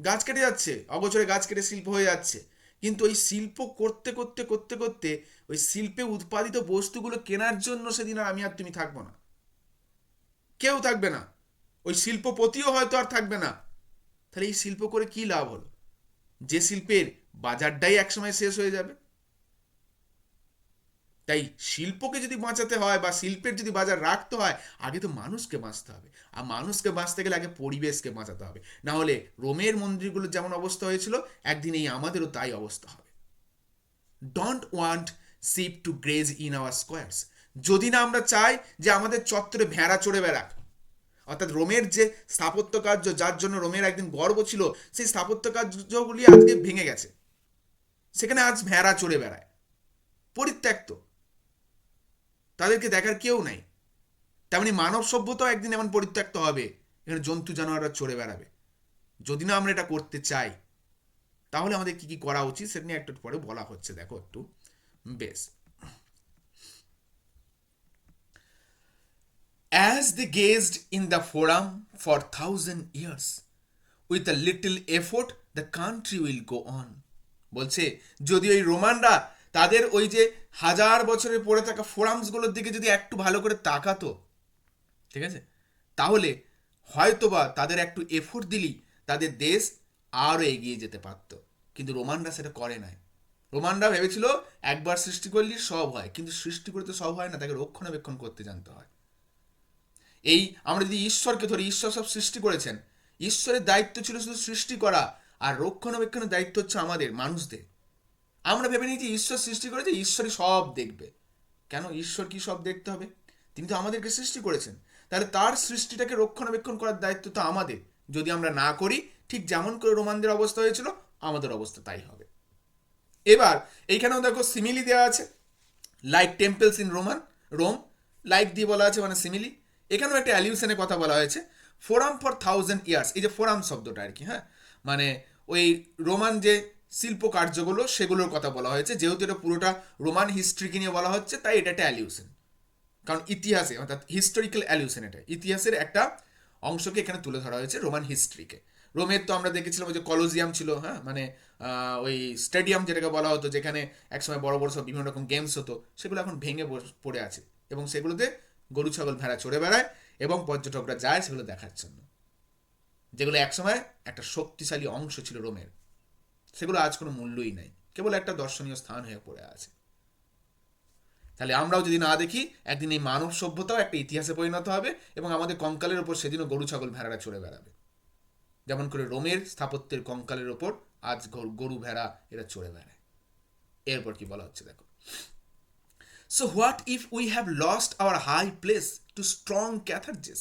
গাছ কেটে যাচ্ছে, অগোচরে গাছ কেটে শিল্প হয়ে যাচ্ছে। কিন্তু ওই শিল্প করতে করতে করতে করতে ওই শিল্পে উৎপাদিত বস্তুগুলো কেনার জন্য সেদিন আর আমি আর তুমি থাকবো না, কেউ থাকবে না। ওই শিল্পপতিও হয়তো আর থাকবে না। তাহলে এই শিল্প করে কি লাভ হলো? যে শিল্পের বাজারটাই একসময় শেষ হয়ে যাবে। তাই শিল্পকে যদি বাঁচাতে হয় বা শিল্পের যদি বাজার রাখতে হয়, আগে তো মানুষকে বাঁচতে হবে। আর মানুষকে বাঁচতে গেলে আগে পরিবেশকে বাঁচাতে হবে। না হলে রোমের মন্দিরগুলোর যেমন অবস্থা হয়েছিল, একদিন এই আমাদেরও তাই অবস্থা হবে। Don't want sheep to graze in our squares, যদি না আমরা চাই যে আমাদের চত্বরে ভেড়া চড়ে বেড়াক। অর্থাৎ রোমের যে স্থাপত্য কার্য, যার জন্য রোমের একদিন গর্ব ছিল, সেই স্থাপত্য কার্যগুলি আজকে ভেঙে গেছে। সেখানে আজ ভেড়া চড়ে বেড়ায়, পরিত্যক্ত, তাদেরকে দেখার কেউ নাই। তেমনি মানব সভ্যতাও একদিন এমন পরিত্যক্ত হবে, এখানে জন্তু জানোয়াররা চড়ে বেড়াবে। যদি না আমরা এটা করতে চাই, তাহলে আমাদের কি কি করা উচিত সেটা নিয়ে একটু পরে বলা হচ্ছে। দেখো একটু বেশ, as they gazed in the forum for 1,000 years, with a little effort the country will go on. বলছে যদি ওই রোমানরা তাদের ওই যে 1000 বছরের পড়ে থাকা ফোরামসগুলোর দিকে যদি একটু ভালো করে তাকাতো, ঠিক আছে, তাহলে হয়তোবা তাদের একটু এফোর্ট দিলেই তাদের দেশ আরও এগিয়ে যেতে পারত। কিন্তু রোমানরা সেটা করে নাই। রোমানরা ভেবেছিল একবার সৃষ্টি করলেই সব হয়, কিন্তু সৃষ্টি করতে সব হয় না, তাকে রক্ষণাবেক্ষণ করতে জানতে হয়। এই আমরা যদি ঈশ্বরকে ধরি, ঈশ্বর সব সৃষ্টি করেছেন, ঈশ্বরের দায়িত্ব ছিল শুধু সৃষ্টি করা, আর রক্ষণাবেক্ষণের দায়িত্ব হচ্ছে আমাদের মানুষদের। আমরা ভেবে নিই যে ঈশ্বর সৃষ্টি করেছে, ঈশ্বরই সব দেখবে। কেন ঈশ্বর কি সব দেখতে হবে? তিনি তো আমাদেরকে সৃষ্টি করেছেন, তাহলে তার সৃষ্টিটাকে রক্ষণাবেক্ষণ করার দায়িত্ব তো আমাদের। যদি আমরা না করি, ঠিক যেমন করে রোমানদের অবস্থা হয়েছিল, আমাদের অবস্থা তাই হবে। এবার এইখানেও দেখো সিমিলি দেওয়া আছে, like temples in Rome, like দিয়ে বলা আছে মানে সিমিলি। এখানেও একটা অ্যালিউশনের কথা বলা হয়েছে, ফোরাম ফর 1,000 ইয়ার্স। এই যে ফোরাম শব্দটা আর কি, হ্যাঁ, মানে ওই রোমান যে শিল্প কার্যগুলো সেগুলোর কথা বলা হয়েছে। যেহেতু এটা পুরোটা রোমান হিস্ট্রিকে নিয়ে বলা হচ্ছে, তাই এটা একটা অ্যালিউশন। কারণ ইতিহাসে, অর্থাৎ হিস্টোরিক্যাল অ্যালিউশন, এটা ইতিহাসের একটা অংশকে এখানে তুলে ধরা হয়েছে, রোমান হিস্ট্রিকে। রোমের তো আমরা দেখেছিলাম ওই যে কলোজিয়াম ছিল, হ্যাঁ, মানে ওই স্টেডিয়াম যেটাকে বলা হতো, যেখানে একসময় বড় বড় সব বিভিন্ন রকম গেমস হতো, সেগুলো এখন ভেঙে পড়ে আছে, এবং সেগুলোতে গরু ছাগল ভেড়া চড়ে বেড়ায় এবং পর্যটকরা যায় সেগুলো দেখার জন্য। যেগুলো একসময় একটা শক্তিশালী অংশ ছিল রোমের, সেগুলো আজ কোনো মূল্যই নাই, কেবল একটা দর্শনীয় স্থান হয়ে পড়ে আছে। তাহলে আমরাও যদি না দেখি, একদিন এই মানব সভ্যতাও একটা ইতিহাসে পরিণত হবে, এবং আমাদের কঙ্কালের ওপর সেদিনও গরু ছাগল ভেড়ারা চড়ে বেড়াবে, যেমন করে রোমের স্থাপত্যের কঙ্কালের ওপর আজ গরু ভেড়া এরা চড়ে বেড়ায়। এরপর কি বলা হচ্ছে দেখো, so what if we have lost our high place to strong Carthages.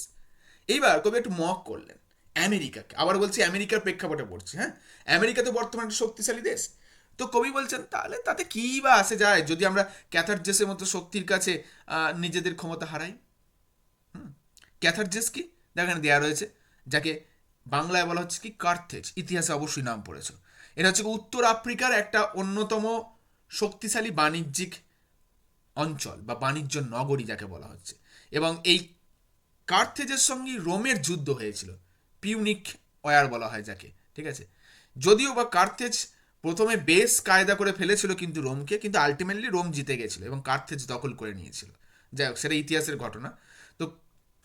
এইবার কবি একটু মক করলেন আমেরিকাকে, আবার বলছি আমেরিকার প্রেক্ষাপটে পড়ছে, হ্যাঁ, আমেরিকা তো বর্তমানে একটা শক্তিশালী দেশ। তো কবি বলছেন তাহলে তাতে কী বা আসে যায় যদি আমরা ক্যাথার্জেসের মতো শক্তির কাছে নিজেদের ক্ষমতা হারাই। ক্যাথার্জেস কি দেখেন দেয়া রয়েছে, যাকে বাংলায় বলা হচ্ছে কি কার্থেজ, ইতিহাসে অবশ্যই নাম পড়েছ। এটা হচ্ছে উত্তর আফ্রিকার একটা অন্যতম শক্তিশালী বাণিজ্যিক অঞ্চল বা বাণিজ্য নগরী যাকে বলা হচ্ছে। এবং এই কার্থেজের সঙ্গে রোমের যুদ্ধ হয়েছিল, পিউনিক ওয়ার বলা হয় যাকে, ঠিক আছে। যদিও বা কার্থেজ প্রথমে বেশ কায়দা করে ফেলেছিল কিন্তু রোমকে, কিন্তু আলটিমেটলি রোম জিতে গেছিল এবং কার্থেজ দখল করে নিয়েছিল। যাই হোক, সেটা ইতিহাসের ঘটনা। তো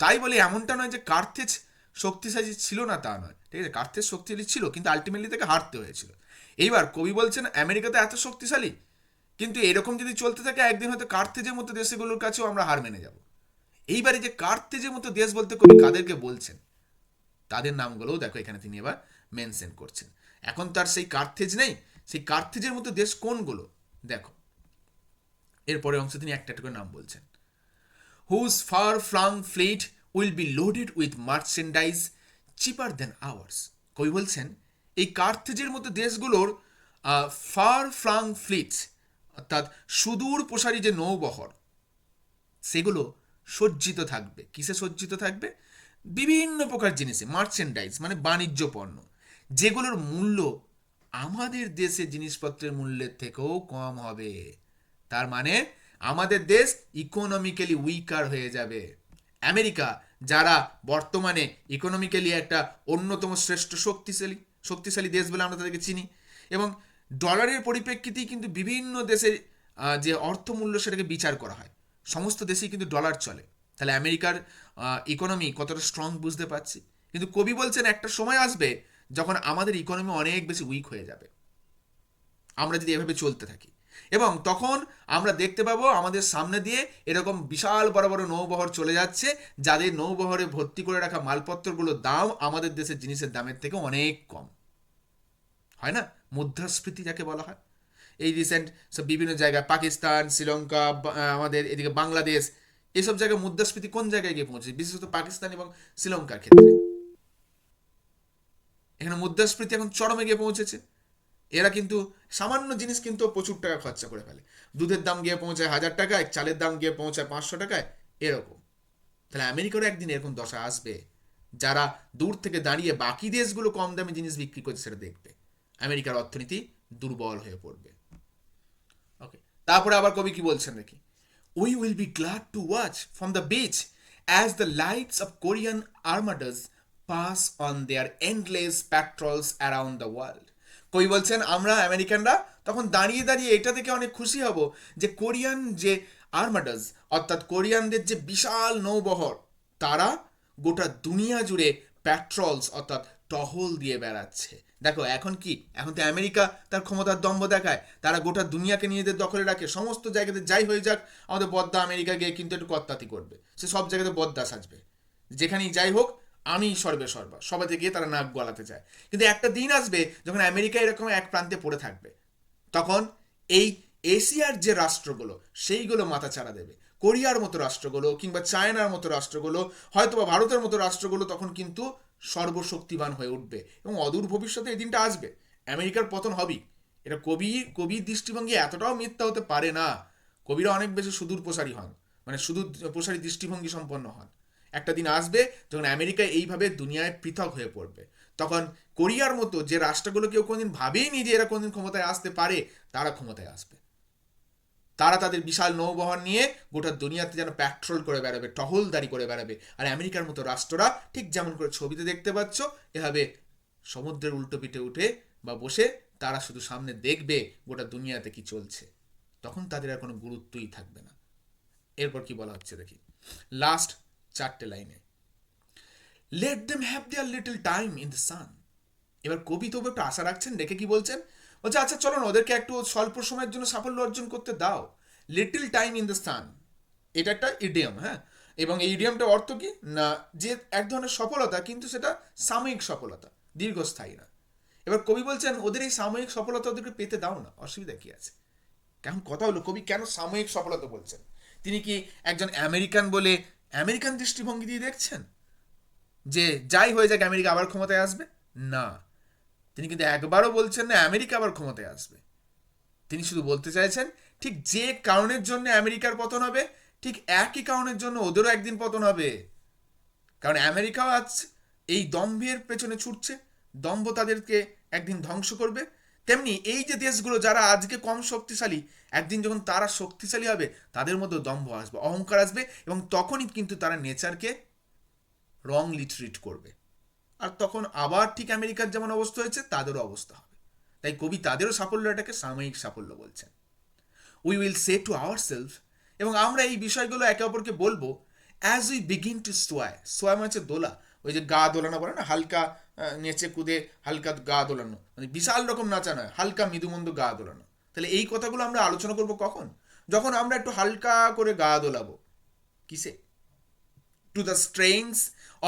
তাই বলে এমনটা নয় যে কার্থেজ শক্তিশালী ছিল না, তা নয়, ঠিক আছে। কার্থেজ শক্তিশালী ছিল, কিন্তু আলটিমেটলি তাকে হারতে হয়েছিল। এইবার কবি বলছেন আমেরিকা তো এত শক্তিশালী, কিন্তু এরকম যদি চলতে থাকে একদিন হয়তো কার্থেজের মতো দেশগুলোর কাছেও আমরা হার মেনে যাব। এইবারে যে কার্থেজের মতো দেশ বলতে কবি কাদেরকে বলছেন, তাদের নামগুলোও দেখো এখানে তিনি এবার মেনশন করছেন। এখন তার সেই কার্থেজ নেই, সেই কার্থেজের মতো দেশ কোনগুলো দেখো, এরপরে অংশে তিনি একটা একটা করে নাম বলছেন। Whose far flung fleet will be loaded with merchandise cheaper than ours. কবি বলছেন এই কার্থেজের মতো দেশগুলোর ফার ফ্লাং ফ্লিটস, অর্থাৎ সুদূর প্রসারী যে নৌবহর, সেগুলো সজ্জিত থাকবে। কিসে সজ্জিত থাকবে? বিভিন্ন প্রকার জিনিসে, মার্চেন্ডাইজ মানে বাণিজ্য পণ্য, যেগুলোর মূল্য আমাদের দেশে জিনিসপত্রের মূল্যের থেকেও কম হবে। তার মানে আমাদের দেশ ইকোনমিক্যালি উইকার হয়ে যাবে। আমেরিকা, যারা বর্তমানে ইকোনমিক্যালি একটা অন্যতম শ্রেষ্ঠ শক্তিশালী শক্তিশালী দেশ বলে আমরা তাদেরকে চিনি, এবং ডলারের পরিপ্রেক্ষিতেই কিন্তু বিভিন্ন দেশের যে অর্থমূল্য সেটাকে বিচার করা হয়। সমস্ত দেশেই কিন্তু ডলার চলে। তাহলে আমেরিকার ইকোনমি কতটা স্ট্রং বুঝতে পারছি। কিন্তু কবি বলছেন একটা সময় আসবে যখন আমাদের ইকোনমি অনেক বেশি উইক হয়ে যাবে আমরা যদি এভাবে চলতে থাকি, এবং তখন আমরা দেখতে পাবো আমাদের সামনে দিয়ে এরকম বিশাল বড় বড় নৌবহর চলে যাচ্ছে, যাদের নৌবহরে ভর্তি করে রাখা মালপত্রগুলোর দাম আমাদের দেশের জিনিসের দামের থেকে অনেক কম। হয় না, মুদ্রাস্ফীতি যাকে বলা হয়। এই রিসেন্ট সব বিভিন্ন জায়গায় পাকিস্তান, শ্রীলঙ্কা, আমাদের এদিকে বাংলাদেশ, এইসব জায়গায় মুদ্রাস্ফীতি কোন জায়গায় গিয়ে পৌঁছেছে, বিশেষত পাকিস্তান এবং শ্রীলঙ্কার ক্ষেত্রে এখানে মুদ্রাস্ফীতি এখন চরমে গিয়ে পৌঁছেছে। এরা কিন্তু সামান্য জিনিস কিন্তু প্রচুর টাকা খরচা করে ফেলে। দুধের দাম গিয়ে পৌঁছায় 1000 টাকায়, চালের দাম গিয়ে পৌঁছায় 500 টাকায়, এরকম। তাহলে আমেরিকারও একদিন এরকম দশা আসবে, যারা দূর থেকে দাঁড়িয়ে বাকি দেশগুলো কম দামে জিনিস বিক্রি করছে সেটা দেখবে, আমেরিকার অর্থনীতি দুর্বল হয়ে পড়বে। ওকে, তারপরে আবার কবি কি বলছেন দেখি। We will be glad to watch from the beach as the lights of Korean armadas pass on their endless patrols around the world. কবি বলছেন আমরা আমেরিকানরা তখন দাঁড়িয়ে দাঁড়িয়ে এটা দেখে অনেক খুশি হব যে কোরিয়ান যে আর্মাডাস, অর্থাৎ কোরিয়ানদের যে বিশাল নৌবহর, তারা গোটা দুনিয়া জুড়ে প্যাট্রোলস অর্থাৎ টহল দিয়ে বেড়াচ্ছে। দেখো এখন কি, এখন তো আমেরিকা তার ক্ষমতার দম্ভ দেখায়, তারা গোটা দুনিয়াকে নিজেদের দখলে রাখে। সমস্ত জায়গাতে যাই হয়ে যাক, আমাদের বদ্দা আমেরিকা গিয়ে কিন্তু একটু কত্তাতি করবে, সে সব জায়গাতে বদ্দা সাজবে, যেখানেই যাই হোক আমি সর্বে সর্বা, সবাইতে গিয়ে তারা নাক গলাতে চায়। কিন্তু একটা দিন আসবে যখন আমেরিকা এরকম এক প্রান্তে পড়ে থাকবে, তখন এই এশিয়ার যে রাষ্ট্রগুলো সেইগুলো মাথা চাড়া দেবে। কোরিয়ার মতো রাষ্ট্রগুলো কিংবা চায়নার মতো রাষ্ট্রগুলো, হয়তো বা ভারতের মতো রাষ্ট্রগুলো তখন কিন্তু সর্বশক্তিমান হয়ে উঠবে, এবং অদূর ভবিষ্যতে এই দিনটা আসবে, আমেরিকার পতন হবেই। এটা কবির দৃষ্টিভঙ্গি এতটাও মিথ্যা হতে পারে না। কবিরা অনেক বেশি সুদূর প্রসারী হন, মানে সুদূর প্রসারী দৃষ্টিভঙ্গি সম্পন্ন হন। একটা দিন আসবে যখন আমেরিকা এইভাবে দুনিয়ায় পৃথক হয়ে পড়বে, তখন কোরিয়ার মতো যে রাষ্ট্রগুলো কেউ কোনোদিন ভাবেইনি যে এরা কোনোদিন ক্ষমতায় আসতে পারে, তারা ক্ষমতায় আসবে। তারা তাদের বিশাল নৌবহর নিয়ে গোটা দুনিয়াতে যেন প্যাট্রোল করে বেড়াবে, টহলদারি করে বেড়াবে। আর আমেরিকার মতো রাষ্ট্ররা ঠিক যেমন করে ছবিতে দেখতে পাচ্ছ এভাবে সমুদ্রের উল্টো পিঠে উঠে বা বসে তারা শুধু সামনে দেখবে গোটা দুনিয়াতে কি চলছে, তখন তাদের আর কোনো গুরুত্বই থাকবে না। এরপর কি বলা হচ্ছে দেখি, লাস্ট 4টে লাইনে, let them have their little time in the sun. এবার কবি তবু একটু আশা রাখছেন, দেখে কি বলছেন, বলছে আচ্ছা চলো না ওদেরকে একটু স্বল্প সময়ের জন্য সাফল্য অর্জন করতে দাও। Little time in the sun, এটা একটা ইডিয়াম, হ্যাঁ। এবং এই ইডিয়ামটার অর্থ কি না, যে এক ধরনের সফলতা কিন্তু সেটা সাময়িক সফলতা, দীর্ঘস্থায়ী না। এবার কবি বলছেন ওদের এই সাময়িক সফলতা ওদেরকে পেতে দাও না, অসুবিধা কি আছে। কেমন কথা হলো, কবি কেন সাময়িক সফলতা বলছেন? তিনি কি একজন আমেরিকান বলে আমেরিকান দৃষ্টিভঙ্গি দিয়ে দেখছেন যে যাই হয়ে যাক আমেরিকা আবার ক্ষমতায় আসবে? না, তিনি কিন্তু একবারও বলছেন না আমেরিকা আবার ক্ষমতায় আসবে। তিনি শুধু বলতে চাইছেন ঠিক যে কারণের জন্য আমেরিকার পতন হবে, ঠিক একই কারণের জন্য ওদেরও একদিন পতন হবে। কারণ আমেরিকাও আজ এই দম্ভের পেছনে ছুটছে, দম্ভ তাদেরকে একদিন ধ্বংস করবে। তেমনি এই যে দেশগুলো যারা আজকে কম শক্তিশালী, একদিন যখন তারা শক্তিশালী হবে তাদের মধ্যে দম্ভ আসবে, অহংকার আসবে, এবং তখনই কিন্তু তারা নেচারকে রংলি ট্রিট করবে। আর তখন আবার ঠিক আমেরিকার যেমন অবস্থা হয়েছে তাদেরও অবস্থা হবে। তাই কবি তাদেরও সাফল্যটাকে সাময়িক সাফল্য বলছেন। We will say to our self, এবং আমরা এই বিষয়গুলো একে অপরকে বলবো অ্যাজ উই বিগিন টু সোয়াই। সোয়াই মানে হচ্ছে দোলা, ওই যে গা দোলানো বলে না, হালকা নেচে কুদে হালকা গা দোলানো, মানে বিশাল রকম নাচা নয়, হালকা মৃদুমন্দ গা দোলানো। তাহলে এই কথাগুলো আমরা আলোচনা করব কখন? যখন আমরা একটু হালকা করে গা দোলাবো। কিসে? To the strains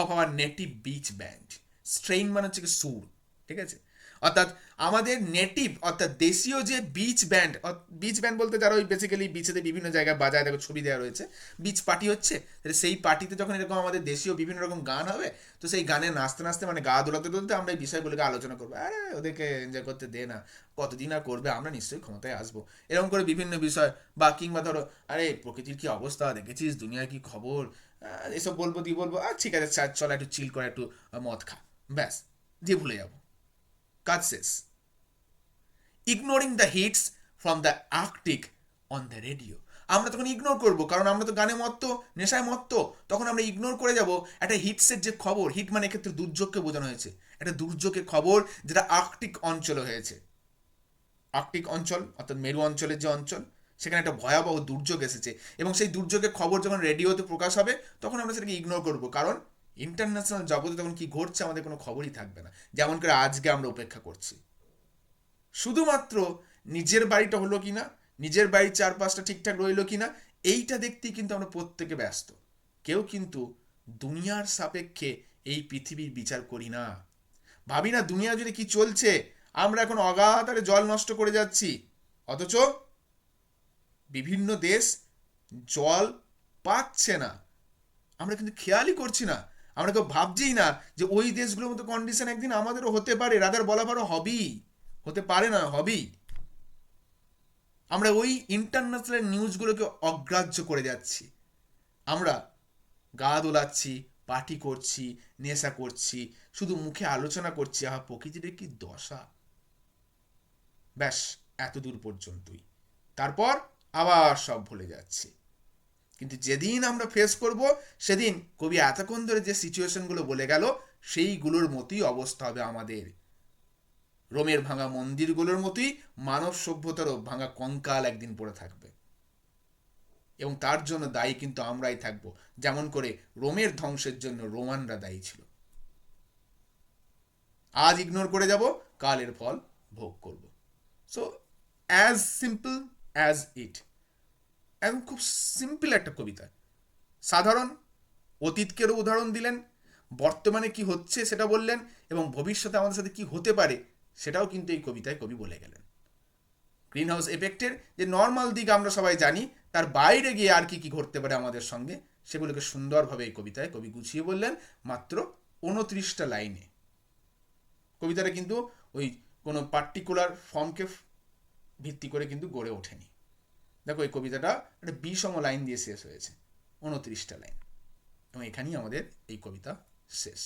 of our native beach band. Strain মানে হচ্ছে সুর, ঠিক আছে? অর্থাৎ আমাদের নেটিভ অর্থাৎ দেশীয় যে বিচ ব্যান্ড, বিচ ব্যান্ড বলতে যারা ওই বেসিক্যালি বিচেতে বিভিন্ন জায়গায় বাজায়, দেখো ছবি দেওয়া রয়েছে, বিচ পার্টি হচ্ছে, তাহলে সেই পার্টিতে যখন এরকম আমাদের দেশীয় বিভিন্ন রকম গান হবে, তো সেই গানে নাচতে নাচতে মানে গা দোলাতে দোলাতে আমরা এই বিষয়গুলোকে আলোচনা করবো। আরে ওদেরকে এনজয় করতে দে না, কতদিন আর করবে, আমরা নিশ্চয়ই ক্ষমতায় আসবো, এরকম করে বিভিন্ন বিষয়। বা কিংবা ধরো, আরে প্রকৃতির কি অবস্থা দেখেছিস, দুনিয়ার কি খবর, এসব বলবো, দিয়ে বলবো ঠিক আছে চল একটু চিল করে একটু মদ খা, ব্যাস, দিয়ে ভুলে যাবো, কাজ শেষ। Ignoring the hints from the Arctic on the radio. আমরা তখন ইগনোর করবো, কারণ আমরা তো গানে মত্ত, নেশায় মত্ত, তখন আমরা ইগনোর করে যাব একটা হিটসের যে খবর, হিট মানে এক্ষেত্রে দুর্যোগকে বোঝানো হয়েছে, একটা দুর্যোগের খবর যেটা আর্কটিক অঞ্চলে হয়েছে। আর্কটিক অঞ্চল অর্থাৎ মেরু অঞ্চলের যে অঞ্চল, সেখানে একটা ভয়াবহ দুর্যোগ এসেছে, এবং সেই দুর্যোগের খবর যখন রেডিওতে প্রকাশ হবে তখন আমরা সেটাকে ইগনোর করবো, কারণ ইন্টারন্যাশনাল জগতে তখন কি ঘটছে আমাদের কোনো খবরই থাকবে না, যেমন করে আজকে আমরা উপেক্ষা করছি। শুধুমাত্র নিজের বাড়িটা হলো কিনা, নিজের বাড়ির চারপাশটা ঠিকঠাক রইলো কিনা, এইটা দেখতেই কিন্তু আমরা প্রত্যেকে ব্যস্ত। কেউ কিন্তু দুনিয়ার সাপেক্ষে এই পৃথিবীর বিচার করি না, ভাবি না দুনিয়া জুড়ে কি চলছে। আমরা এখন অগাধারে জল নষ্ট করে যাচ্ছি, অথচ বিভিন্ন দেশ জল পাচ্ছে না, আমরা কিন্তু খেয়ালই করছি না। আমরা কেউ ভাবছিই না যে ওই দেশগুলোর মতো কন্ডিশন একদিন আমাদেরও হতে পারে, রাদার বলা ভালো হবেই, হতে পারে না, হবেই। আমরা ওই ইন্টারন্যাশনাল নিউজগুলোকে অগ্রাহ্য করে যাচ্ছি, আমরা গা দোলাচ্ছি, পার্টি করছি, নেশা করছি, শুধু মুখে আলোচনা করছি আহা প্রকৃতির কি দশা, ব্যাস এত দূর পর্যন্তই। তারপর আবার সব ভুলে যাচ্ছি। কিন্তু যেদিন আমরা ফেস করব, সেদিন কবি এতক্ষণ ধরে যে সিচুয়েশনগুলো বলে গেল সেইগুলোর মতোই অবস্থা হবে আমাদের। রোমের ভাঙা মন্দিরগুলোর মতোই মানব সভ্যতারও ভাঙা কঙ্কাল একদিন পড়ে থাকবে, এবং তার জন্য দায়ী কিন্তু আমরাই থাকবো, যেমন করে রোমের ধ্বংসের জন্য রোমানরা দায়ী ছিল। আজ ইগনোর করে যাব, কাল এর ফল ভোগ করব। So as simple as it, একদম খুব সিম্পল একটা কবিতা, সাধারণ, অতীতকেরও উদাহরণ দিলেন, বর্তমানে কি হচ্ছে সেটা বললেন, এবং ভবিষ্যতে আমাদের সাথে কি হতে পারে সেটাও কিন্তু এই কবিতায় কবি বলে গেলেন। গ্রিন হাউস এফেক্টের যে নর্মাল দিক আমরা সবাই জানি, তার বাইরে গিয়ে আর কি কি ঘটতে পারে আমাদের সঙ্গে, সেগুলোকে সুন্দরভাবে এই কবিতায় কবি গুছিয়ে বললেন মাত্র 29টা লাইনে। কবিতাটা কিন্তু ওই কোনো পার্টিকুলার ফর্মকে ভিত্তি করে কিন্তু গড়ে ওঠেনি। দেখো এই কবিতাটা একটা 20 লাইন দিয়ে শেষ হয়েছে, 29টা লাইন, এবং এখানেই আমাদের এই কবিতা শেষ।